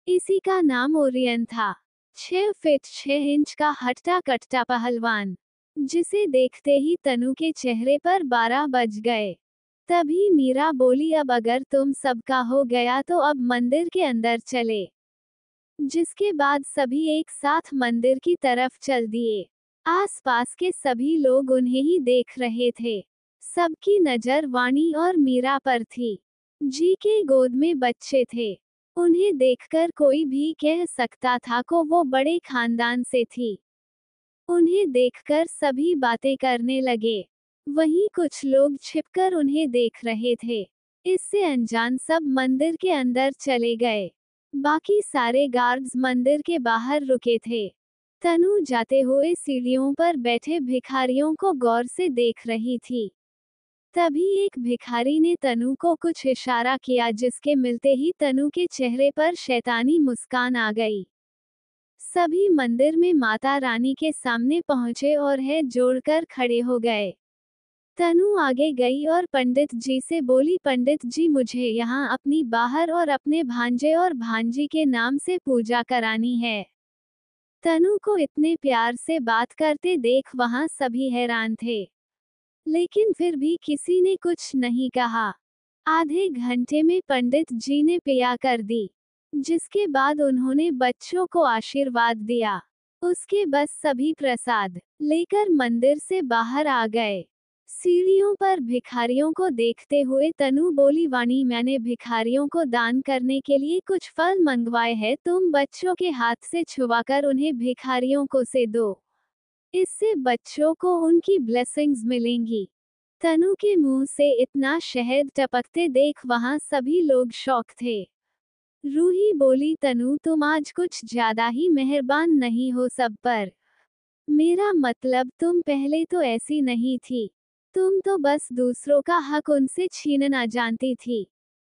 इसी का नाम ओरियन था। 6 फीट 6 इंच का हट्टा कट्टा पहलवान, जिसे देखते ही तनु के चेहरे पर 12 बज गए। तभी मीरा बोली, अब अगर तुम सबका हो गया तो अब मंदिर के अंदर चले। जिसके बाद सभी एक साथ मंदिर की तरफ चल दिए। आसपास के सभी लोग उन्हें ही देख रहे थे। सबकी नजर वाणी और मीरा पर थी। जी के गोद में बच्चे थे। उन्हें देखकर कोई भी कह सकता था को वो बड़े खानदान से थी। उन्हें देखकर सभी बातें करने लगे। वहीं कुछ लोग छिपकर उन्हें देख रहे थे। इससे अनजान सब मंदिर के अंदर चले गए। बाकी सारे गार्ड्स मंदिर के बाहर रुके थे। तनु जाते हुए सीढ़ियों पर बैठे भिखारियों को गौर से देख रही थी। तभी एक भिखारी ने तनु को कुछ इशारा किया, जिसके मिलते ही तनु के चेहरे पर शैतानी मुस्कान आ गई। सभी मंदिर में माता रानी के सामने पहुंचे और है जोड़कर खड़े हो गए। तनु आगे गई और पंडित जी से बोली, पंडित जी मुझे यहाँ अपनी बाहर और अपने भांजे और भांजी के नाम से पूजा करानी है। तनु को इतने प्यार से बात करते देख वहां सभी हैरान थे, लेकिन फिर भी किसी ने कुछ नहीं कहा। आधे घंटे में पंडित जी ने पिया कर दी, जिसके बाद उन्होंने बच्चों को आशीर्वाद दिया। उसके बाद सभी प्रसाद लेकर मंदिर से बाहर आ गए। सीढ़ियों पर भिखारियों को देखते हुए तनु बोली, वाणी मैंने भिखारियों को दान करने के लिए कुछ फल मंगवाए हैं, तुम बच्चों के हाथ से छुआकर उन्हें भिखारियों को से दो। इससे बच्चों को उनकी ब्लेसिंग्स मिलेंगी। तनु के मुंह से इतना शहद टपकते देख वहां सभी लोग शॉक थे। रूही बोली, तनु तुम आज कुछ ज्यादा ही मेहरबान नहीं हो सब पर। मेरा मतलब तुम पहले तो ऐसी नहीं थी। तुम तो बस दूसरों का हक उनसे छीनना जानती थी।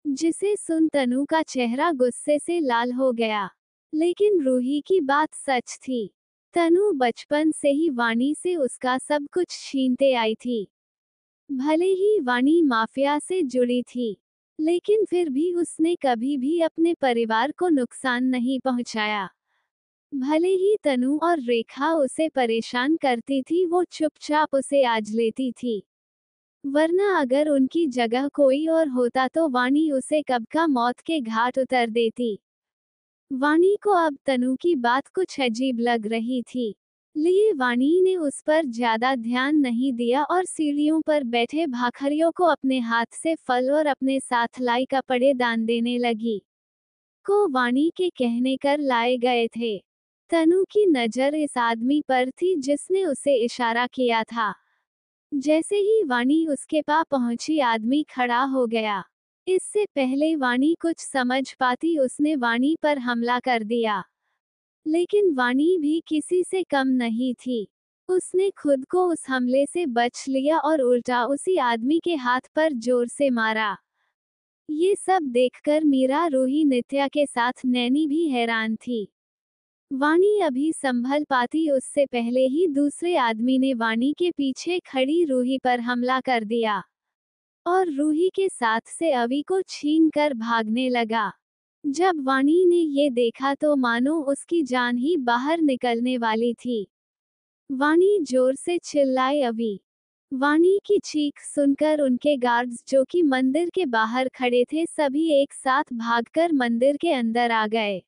जिसे सुन तनु का चेहरा गुस्से से लाल हो गया। लेकिन रूही की बात सच थी। तनु बचपन से ही वाणी से उसका सब कुछ छीनते आई थी। भले ही वाणी माफिया से जुड़ी थी, लेकिन फिर भी उसने कभी भी अपने परिवार को नुकसान नहीं पहुंचाया। भले ही तनु और रेखा उसे परेशान करती थी, वो चुपचाप उसे आज लेती थी। वरना अगर उनकी जगह कोई और होता तो वाणी उसे कब का मौत के घाट उतर देती। वाणी को अब तनु की बात कुछ अजीब लग रही थी, लिए वाणी ने उस पर ज्यादा ध्यान नहीं दिया और सीढ़ियों पर बैठे भाखरियों को अपने हाथ से फल और अपने साथ लाई कपड़े दान देने लगी। को वाणी के कहने कर लाए गए थे। तनु की नजर इस आदमी पर थी जिसने उसे इशारा किया था। जैसे ही वाणी उसके पास पहुंची, आदमी खड़ा हो गया। इससे पहले वाणी कुछ समझ पाती, उसने वाणी पर हमला कर दिया। लेकिन वाणी भी किसी से कम नहीं थी। उसने खुद को उस हमले से बच लिया और उल्टा उसी आदमी के हाथ पर जोर से मारा। ये सब देखकर मीरा, रूही, नित्या के साथ नैनी भी हैरान थी। वाणी अभी संभल पाती, उससे पहले ही दूसरे आदमी ने वाणी के पीछे खड़ी रूही पर हमला कर दिया और रूही के साथ से अवी को छीन कर भागने लगा। जब वाणी ने ये देखा तो मानो उसकी जान ही बाहर निकलने वाली थी। वाणी जोर से चिल्लाई, अवी! वाणी की चीख सुनकर उनके गार्ड्स जो कि मंदिर के बाहर खड़े थे, सभी एक साथ भागकर मंदिर के अंदर आ गए।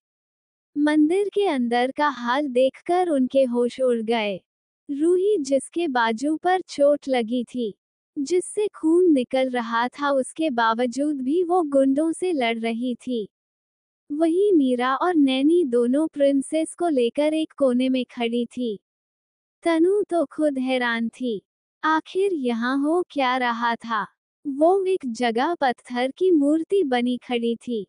मंदिर के अंदर का हाल देखकर उनके होश उड़ गए। रूही, जिसके बाजू पर चोट लगी थी, जिससे खून निकल रहा था, उसके बावजूद भी वो गुंडों से लड़ रही थी। वही मीरा और नैनी दोनों प्रिंसेस को लेकर एक कोने में खड़ी थी। तनु तो खुद हैरान थी। आखिर यहाँ हो क्या रहा था? वो एक जगह पत्थर की मूर्ति बनी खड़ी थी।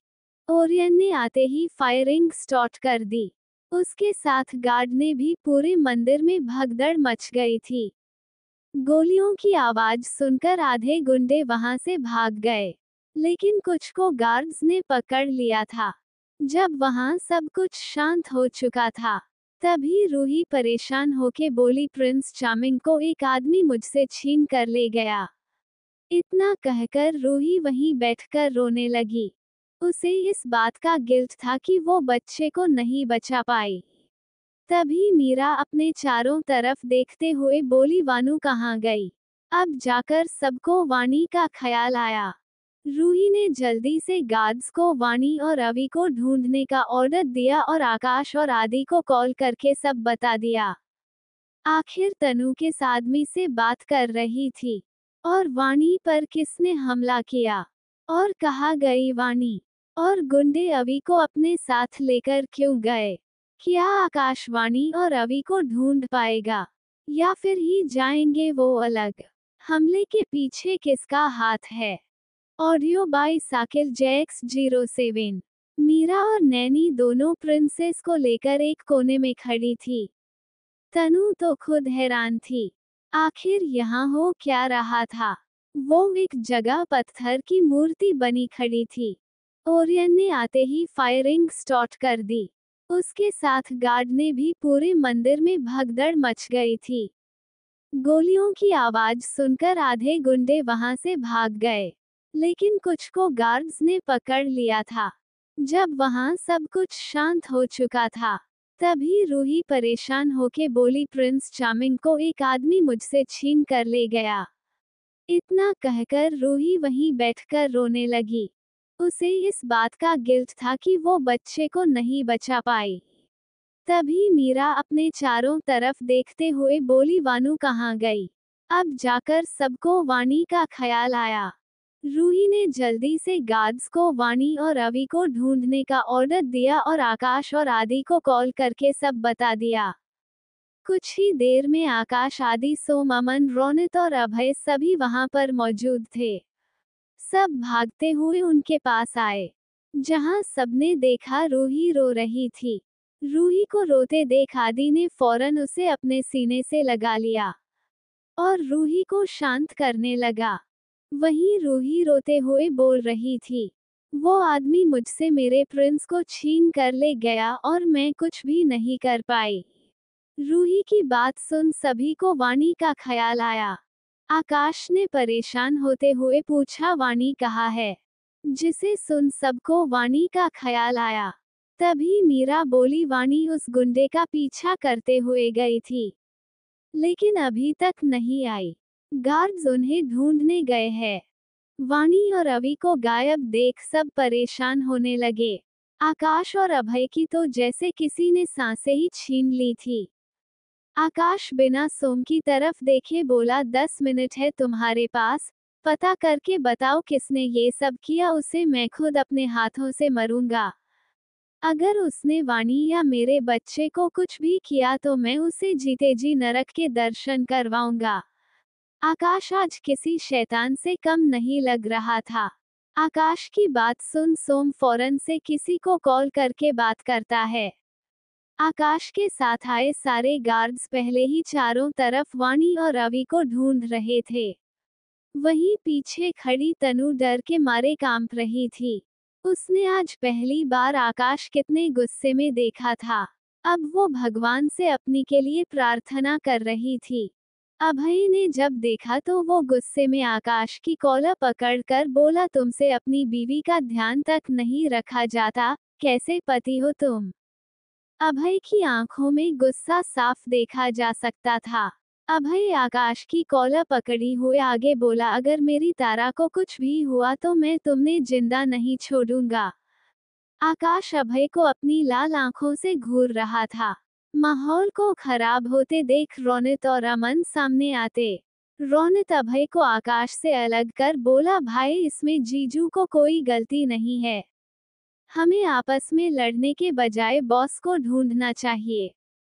ओरियन ने आते ही फायरिंग स्टार्ट कर दी। उसके साथ गार्ड ने भी। पूरे मंदिर में भगदड़ मच गई थी। गोलियों की आवाज सुनकर आधे गुंडे वहां से भाग गए, लेकिन कुछ को गार्ड्स ने पकड़ लिया था। जब वहां सब कुछ शांत हो चुका था, तभी रूही परेशान होके बोली, प्रिंस चार्मिंग को एक आदमी मुझसे छीन कर ले गया। इतना कहकर रूही वहीं बैठकर रोने लगी। उसे इस बात का गिल्ट था कि वो बच्चे को नहीं बचा पाई। तभी मीरा अपने चारों तरफ देखते हुए बोली, वानू कहाँ गई? अब जाकर सबको वाणी का ख्याल आया। रूही ने जल्दी से गार्ड्स को वाणी और अवी को ढूंढने का ऑर्डर दिया और आकाश और आदि को कॉल करके सब बता दिया। आखिर तनु किस आदमी से बात कर रही थी और वाणी पर किसने हमला किया और कहाँ गई वाणी, और गुंडे अवी को अपने साथ लेकर क्यों गए? क्या आकाश वाणी और अवी को ढूंढ पाएगा या फिर ही जाएंगे वो अलग? हमले के पीछे किसका हाथ है? Audio bye Shakil JX07। Meera और नैनी दोनों प्रिंसेस को लेकर एक कोने में खड़ी थी। तनु तो खुद हैरान थी। आखिर यहाँ हो क्या रहा था? वो एक जगह पत्थर की मूर्ति बनी खड़ी थी। ओरियन ने आते ही फायरिंग स्टार्ट कर दी। उसके साथ गार्ड ने भी। पूरे मंदिर में भगदड़ मच गई थी। गोलियों की आवाज सुनकर आधे गुंडे वहां से भाग गए, लेकिन कुछ को गार्ड्स ने पकड़ लिया था। जब वहां सब कुछ शांत हो चुका था, तभी रूही परेशान होके बोली, प्रिंस चार्मिंग को एक आदमी मुझसे छीन कर ले गया। इतना कहकर रूही वहीं बैठकर रोने लगी। उसे इस बात का गिल्ट था कि वो बच्चे को नहीं बचा पाई। तभी मीरा अपने चारों तरफ देखते हुए बोली, वानू कहाँ गई? अब जाकर सबको वाणी का ख्याल आया। रूही ने जल्दी से गार्ड्स को वाणी और अवी को ढूंढने का ऑर्डर दिया और आकाश और आदि को कॉल करके सब बता दिया। कुछ ही देर में आकाश, आदि, सोम, अमन, रोनित और अभय सभी वहां पर मौजूद थे। सब भागते हुए उनके पास आए, जहां सबने देखा रूही रो रही थी। रूही को रोते देख आदि ने फौरन उसे अपने सीने से लगा लिया और रूही को शांत करने लगा। वहीं रूही रोते हुए बोल रही थी, वो आदमी मुझसे मेरे प्रिंस को छीन कर ले गया और मैं कुछ भी नहीं कर पाई। रूही की बात सुन सभी को वाणी का ख्याल आया। आकाश ने परेशान होते हुए पूछा, वाणी कहाँ है? जिसे सुन सबको वाणी का ख्याल आया। तभी मीरा बोली, वाणी उस गुंडे का पीछा करते हुए गई थी, लेकिन अभी तक नहीं आई। गार्ड्स उन्हें ढूंढने गए हैं। वाणी और अभी को गायब देख सब परेशान होने लगे। आकाश और अभय की तो जैसे किसी ने सांसें ही छीन ली थी। आकाश बिना सोम की तरफ देखे बोला, 10 मिनट है तुम्हारे पास, पता करके बताओ किसने ये सब किया, उसे मैं खुद अपने हाथों से मरूंगा। अगर उसने वाणी या मेरे बच्चे को कुछ भी किया तो मैं उसे जीते जी नरक के दर्शन करवाऊंगा। आकाश आज किसी शैतान से कम नहीं लग रहा था। आकाश की बात सुन सोम फौरन से किसी को कॉल करके बात करता है। आकाश के साथ आए सारे गार्ड्स पहले ही चारों तरफ वाणी और रवि को ढूंढ रहे थे। वहीं पीछे खड़ी तनु डर के मारे कांप रही थी। उसने आज पहली बार आकाश कितने गुस्से में देखा था। अब वो भगवान से अपनी के लिए प्रार्थना कर रही थी। अभय ने जब देखा तो वो गुस्से में आकाश की कॉलर पकड़कर बोला, तुमसे अपनी बीवी का ध्यान तक नहीं रखा जाता, कैसे पति हो तुम? अभय की आंखों में गुस्सा साफ देखा जा सकता था। अभय आकाश की कॉलर पकड़ी हुए आगे बोला, अगर मेरी तारा को कुछ भी हुआ तो मैं तुमने जिंदा नहीं छोड़ूंगा। आकाश अभय को अपनी लाल आंखों से घूर रहा था। माहौल को खराब होते देख रौनित और अमन सामने आते। रौनित अभय को आकाश से अलग कर बोला, भाई इसमें जीजू को कोई गलती नहीं है। हमें आपस में लड़ने के बजाय बॉस को ढूंढना चाहिए।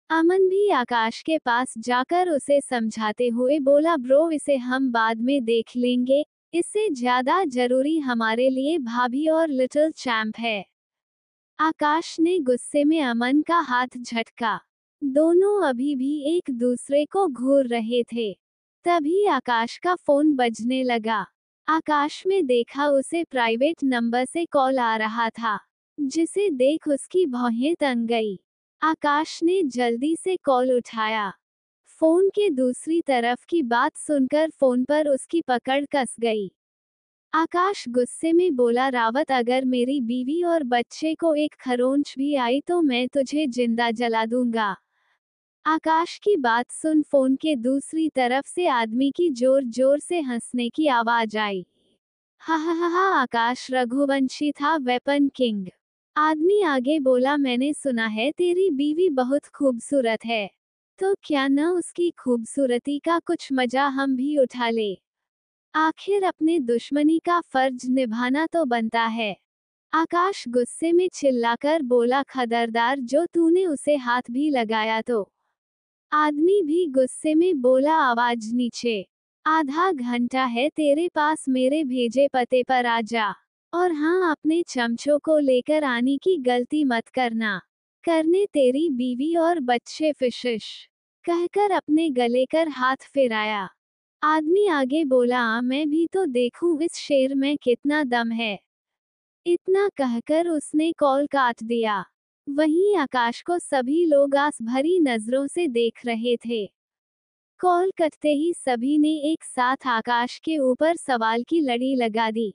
अमन भी आकाश के पास जाकर उसे समझाते हुए बोला, ब्रो इसे हम बाद में देख लेंगे, इससे ज्यादा जरूरी हमारे लिए भाभी और लिटिल चैंप है। आकाश ने गुस्से में अमन का हाथ झटका। दोनों अभी भी एक दूसरे को घूर रहे थे। तभी आकाश का फोन बजने लगा। आकाश में देखा उसे प्राइवेट नंबर से कॉल आ रहा था, जिसे देख उसकी भौहें तंग गई। आकाश ने जल्दी से कॉल उठाया। फोन के दूसरी तरफ की बात सुनकर फोन पर उसकी पकड़ कस गई। आकाश गुस्से में बोला, रावत अगर मेरी बीवी और बच्चे को एक खरोंच भी आई तो मैं तुझे जिंदा जला दूंगा। आकाश की बात सुन फोन के दूसरी तरफ से आदमी की जोर जोर से हंसने की आवाज आई। हा हा हा हा। आकाश रघुवंशी था, वेपन किंग। आदमी आगे बोला, मैंने सुना है तेरी बीवी बहुत खूबसूरत है, तो क्या न उसकी खूबसूरती का कुछ मजा हम भी उठा ले। आखिर अपने दुश्मनी का फर्ज निभाना तो बनता है। आकाश गुस्से में चिल्लाकर बोला, खबरदार जो तूने उसे हाथ भी लगाया तो। आदमी भी गुस्से में बोला, आवाज नीचे। आधा घंटा है तेरे पास, मेरे भेजे पते पर आ जा। और हाँ, अपने चमचों को लेकर आने की गलती मत करना, करने तेरी बीवी और बच्चे फिशिश। कहकर अपने गले कर हाथ फिराया। आदमी आगे बोला, मैं भी तो देखूं इस शेर में कितना दम है। इतना कहकर उसने कॉल काट दिया। वहीं आकाश को सभी लोग आस भरी नजरों से देख रहे थे। कॉल कटते ही सभी ने एक साथ आकाश के ऊपर सवाल की लड़ी लगा दी,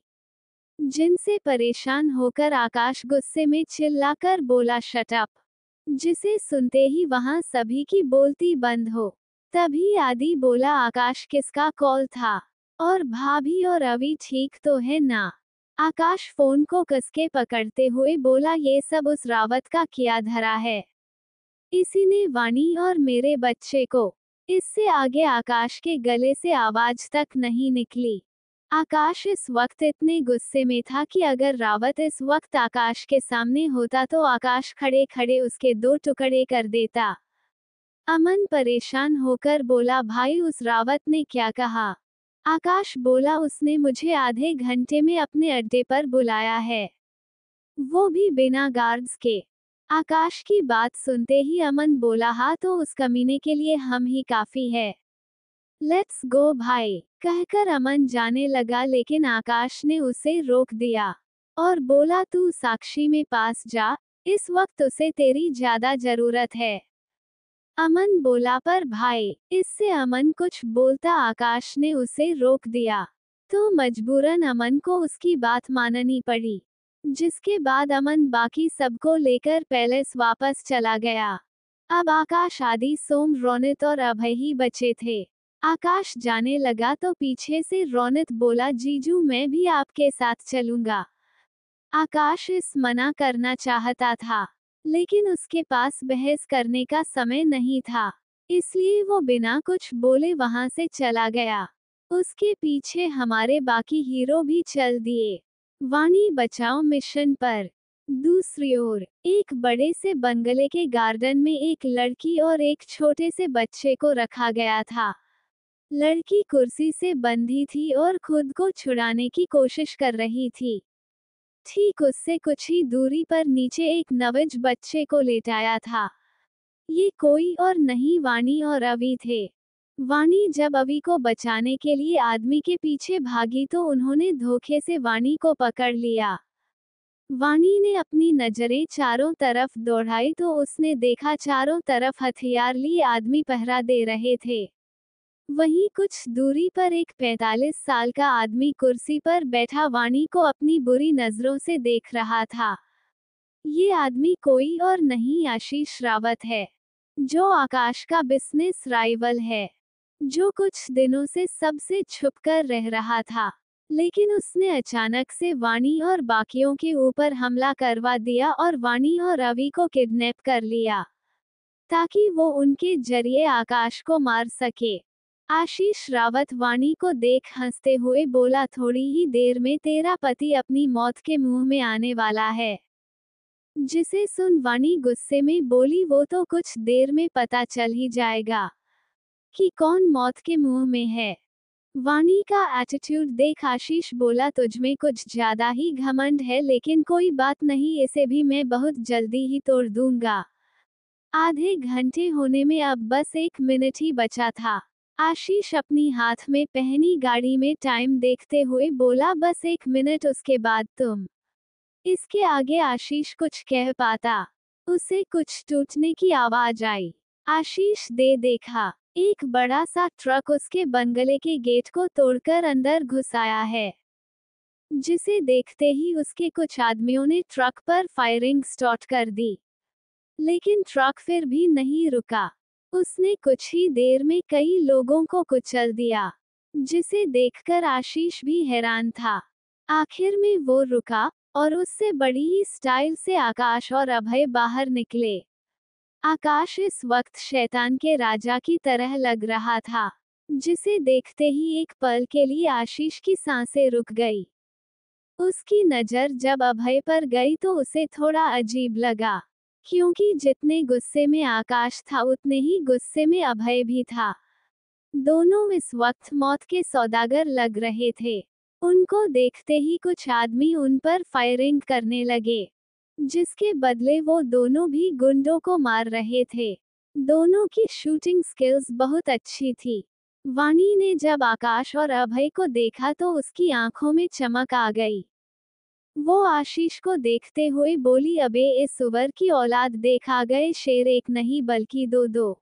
जिनसे परेशान होकर आकाश गुस्से में चिल्लाकर बोला, शट अप। जिसे सुनते ही वहां सभी की बोलती बंद हो। तभी आदि बोला, आकाश किसका कॉल था? और भाभी और अभी ठीक तो है ना? आकाश फोन को कसके पकड़ते हुए बोला, ये सब उस रावत का किया धरा है। इसी ने वाणी और मेरे बच्चे को। इससे आगे आकाश के गले से आवाज तक नहीं निकली। आकाश इस वक्त इतने गुस्से में था कि अगर रावत इस वक्त आकाश के सामने होता तो आकाश खड़े खड़े उसके 2 टुकड़े कर देता। अमन परेशान होकर बोला, भाई उस रावत ने क्या कहा? आकाश बोला, उसने मुझे आधे घंटे में अपने अड्डे पर बुलाया है, वो भी बिना गार्ड्स के। आकाश की बात सुनते ही अमन बोला, हाँ तो उस कमीने के लिए हम ही काफी है। लेट्स गो भाई, कहकर अमन जाने लगा, लेकिन आकाश ने उसे रोक दिया। और बोला तू साक्षी में पास जा, इस वक्त उसे तेरी ज्यादा जरूरत है। अमन बोला पर भाई, इससे अमन कुछ बोलता आकाश ने उसे रोक दिया, तो मजबूरन अमन को उसकी बात माननी पड़ी, जिसके बाद अमन बाकी सबको लेकर पैलेस वापस चला गया। अब आकाश, आदि, सोम, रोनित और अभय ही बचे थे। आकाश जाने लगा तो पीछे से रोनित बोला, जीजू मैं भी आपके साथ चलूंगा। आकाश इस मना करना चाहता था, लेकिन उसके पास बहस करने का समय नहीं था, इसलिए वो बिना कुछ बोले वहां से चला गया। उसके पीछे हमारे बाकी हीरो भी चल दिए, वाणी बचाओ मिशन पर। दूसरी ओर एक बड़े से बंगले के गार्डन में एक लड़की और एक छोटे से बच्चे को रखा गया था। लड़की कुर्सी से बंधी थी और खुद को छुड़ाने की कोशिश कर रही थी। ठीक उससे कुछ ही दूरी पर नीचे एक नवज बच्चे को लेटाया था। ये कोई और नहीं वाणी और अवी थे। वाणी जब अवी को बचाने के लिए आदमी के पीछे भागी तो उन्होंने धोखे से वाणी को पकड़ लिया। वाणी ने अपनी नजरें चारों तरफ दौड़ाई तो उसने देखा चारों तरफ हथियार लिए आदमी पहरा दे रहे थे। वहीं कुछ दूरी पर एक 45 साल का आदमी कुर्सी पर बैठा वाणी को अपनी बुरी नजरों से देख रहा था। ये आदमी कोई और नहीं आशीष रावत है, जो आकाश का बिजनेस राइवल है, जो कुछ दिनों से सबसे छुपकर रह रहा था, लेकिन उसने अचानक से वाणी और बाकियों के ऊपर हमला करवा दिया और वाणी और रवि को किडनैप कर लिया, ताकि वो उनके जरिए आकाश को मार सके। आशीष रावत वाणी को देख हंसते हुए बोला, थोड़ी ही देर में तेरा पति अपनी मौत के मुंह में आने वाला है। जिसे सुन वाणी गुस्से में बोली, वो तो कुछ देर में पता चल ही जाएगा कि कौन मौत के मुंह में है। वाणी का एटीट्यूड देख आशीष बोला, तुझमें कुछ ज्यादा ही घमंड है, लेकिन कोई बात नहीं, इसे भी मैं बहुत जल्दी ही तोड़ दूंगा। आधे घंटे होने में अब बस 1 मिनट ही बचा था। आशीष अपनी हाथ में पहनी गाड़ी में टाइम देखते हुए बोला, बस 1 मिनट, उसके बाद तुम। इसके आगे आशीष कुछ कह पाता, उसे कुछ टूटने की आवाज आई। आशीष दे देखा, एक बड़ा सा ट्रक उसके बंगले के गेट को तोड़कर अंदर घुस आया है, जिसे देखते ही उसके कुछ आदमियों ने ट्रक पर फायरिंग स्टार्ट कर दी, लेकिन ट्रक फिर भी नहीं रुका। उसने कुछ ही देर में कई लोगों को कुचल दिया, जिसे देखकर आशीष भी हैरान था। आखिर में वो रुका और उससे बड़ी ही स्टाइल से आकाश और अभय बाहर निकले। आकाश इस वक्त शैतान के राजा की तरह लग रहा था, जिसे देखते ही एक पल के लिए आशीष की सांसें रुक गई। उसकी नजर जब अभय पर गई तो उसे थोड़ा अजीब लगा, क्योंकि जितने गुस्से में आकाश था उतने ही गुस्से में अभय भी था। दोनों इस वक्त मौत के सौदागर लग रहे थे। उनको देखते ही कुछ आदमी उन पर फायरिंग करने लगे, जिसके बदले वो दोनों भी गुंडों को मार रहे थे। दोनों की शूटिंग स्किल्स बहुत अच्छी थी। वाणी ने जब आकाश और अभय को देखा तो उसकी आंखों में चमक आ गई। वो आशीष को देखते हुए बोली, अबे इस सुअर की औलाद, देख आ गए शेर, एक नहीं बल्कि दो।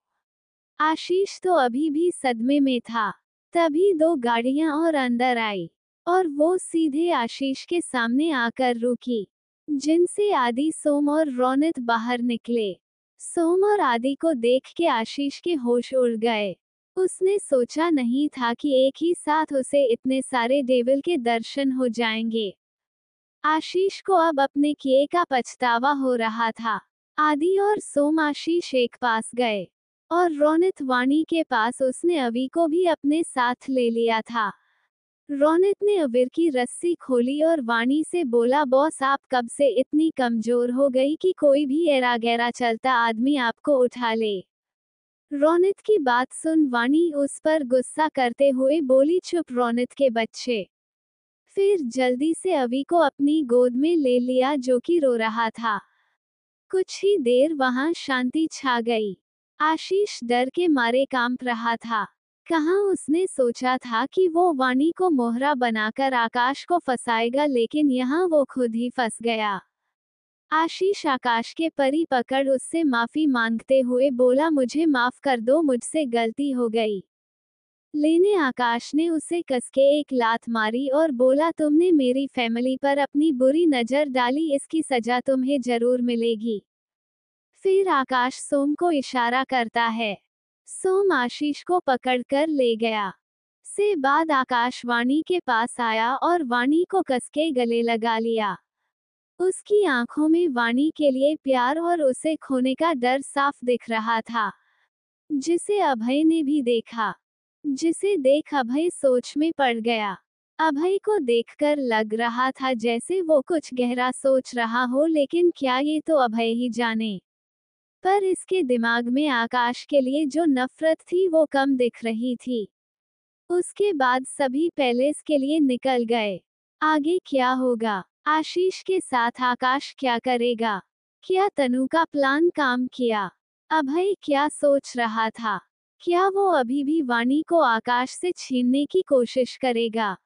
आशीष तो अभी भी सदमे में था। तभी 2 गाड़ियां और अंदर आई और वो सीधे आशीष के सामने आकर रुकी, जिनसे आदि, सोम और रोनित बाहर निकले। सोम और आदि को देख के आशीष के होश उड़ गए। उसने सोचा नहीं था कि एक ही साथ उसे इतने सारे डेविल के दर्शन हो जाएंगे। आशीष को अब अपने किए का पछतावा हो रहा था। आदि और सोम आशीष एक पास गए और रोनित वाणी के पास। उसने अवी को भी अपने साथ ले लिया था। रोनित ने अवीर की रस्सी खोली और वाणी से बोला, बॉस आप कब से इतनी कमजोर हो गई कि कोई भी एरा गैरा चलता आदमी आपको उठा ले। रोनित की बात सुन वाणी उस पर गुस्सा करते हुए बोली, चुप रोनित के बच्चे। फिर जल्दी से अवी को अपनी गोद में ले लिया, जो कि रो रहा था। कुछ ही देर वहां शांति छा गई। आशीष डर के मारे कांप रहा था। कहाँ उसने सोचा था कि वो वाणी को मोहरा बनाकर आकाश को फंसाएगा, लेकिन यहाँ वो खुद ही फंस गया। आशीष आकाश के परी पकड़ उससे माफी मांगते हुए बोला, मुझे माफ कर दो, मुझसे गलती हो गई। लेने आकाश ने उसे कसके एक लात मारी और बोला, तुमने मेरी फैमिली पर अपनी बुरी नजर डाली, इसकी सजा तुम्हें जरूर मिलेगी। फिर आकाश सोम को इशारा करता है। सोम आशीष को पकड़कर ले गया। से बाद आकाश वाणी के पास आया और वाणी को कसके गले लगा लिया। उसकी आंखों में वाणी के लिए प्यार और उसे खोने का डर साफ दिख रहा था, जिसे अभय ने भी देखा। जिसे देख अभय सोच में पड़ गया। अभय को देखकर लग रहा था जैसे वो कुछ गहरा सोच रहा हो, लेकिन क्या ये तो अभय ही जाने। पर इसके दिमाग में आकाश के लिए जो नफरत थी वो कम दिख रही थी। उसके बाद सभी पैलेस के लिए निकल गए। आगे क्या होगा? आशीष के साथ आकाश क्या करेगा? क्या तनु का प्लान काम किया? अभय क्या सोच रहा था? क्या वो अभी भी वाणी को आकाश से छीनने की कोशिश करेगा?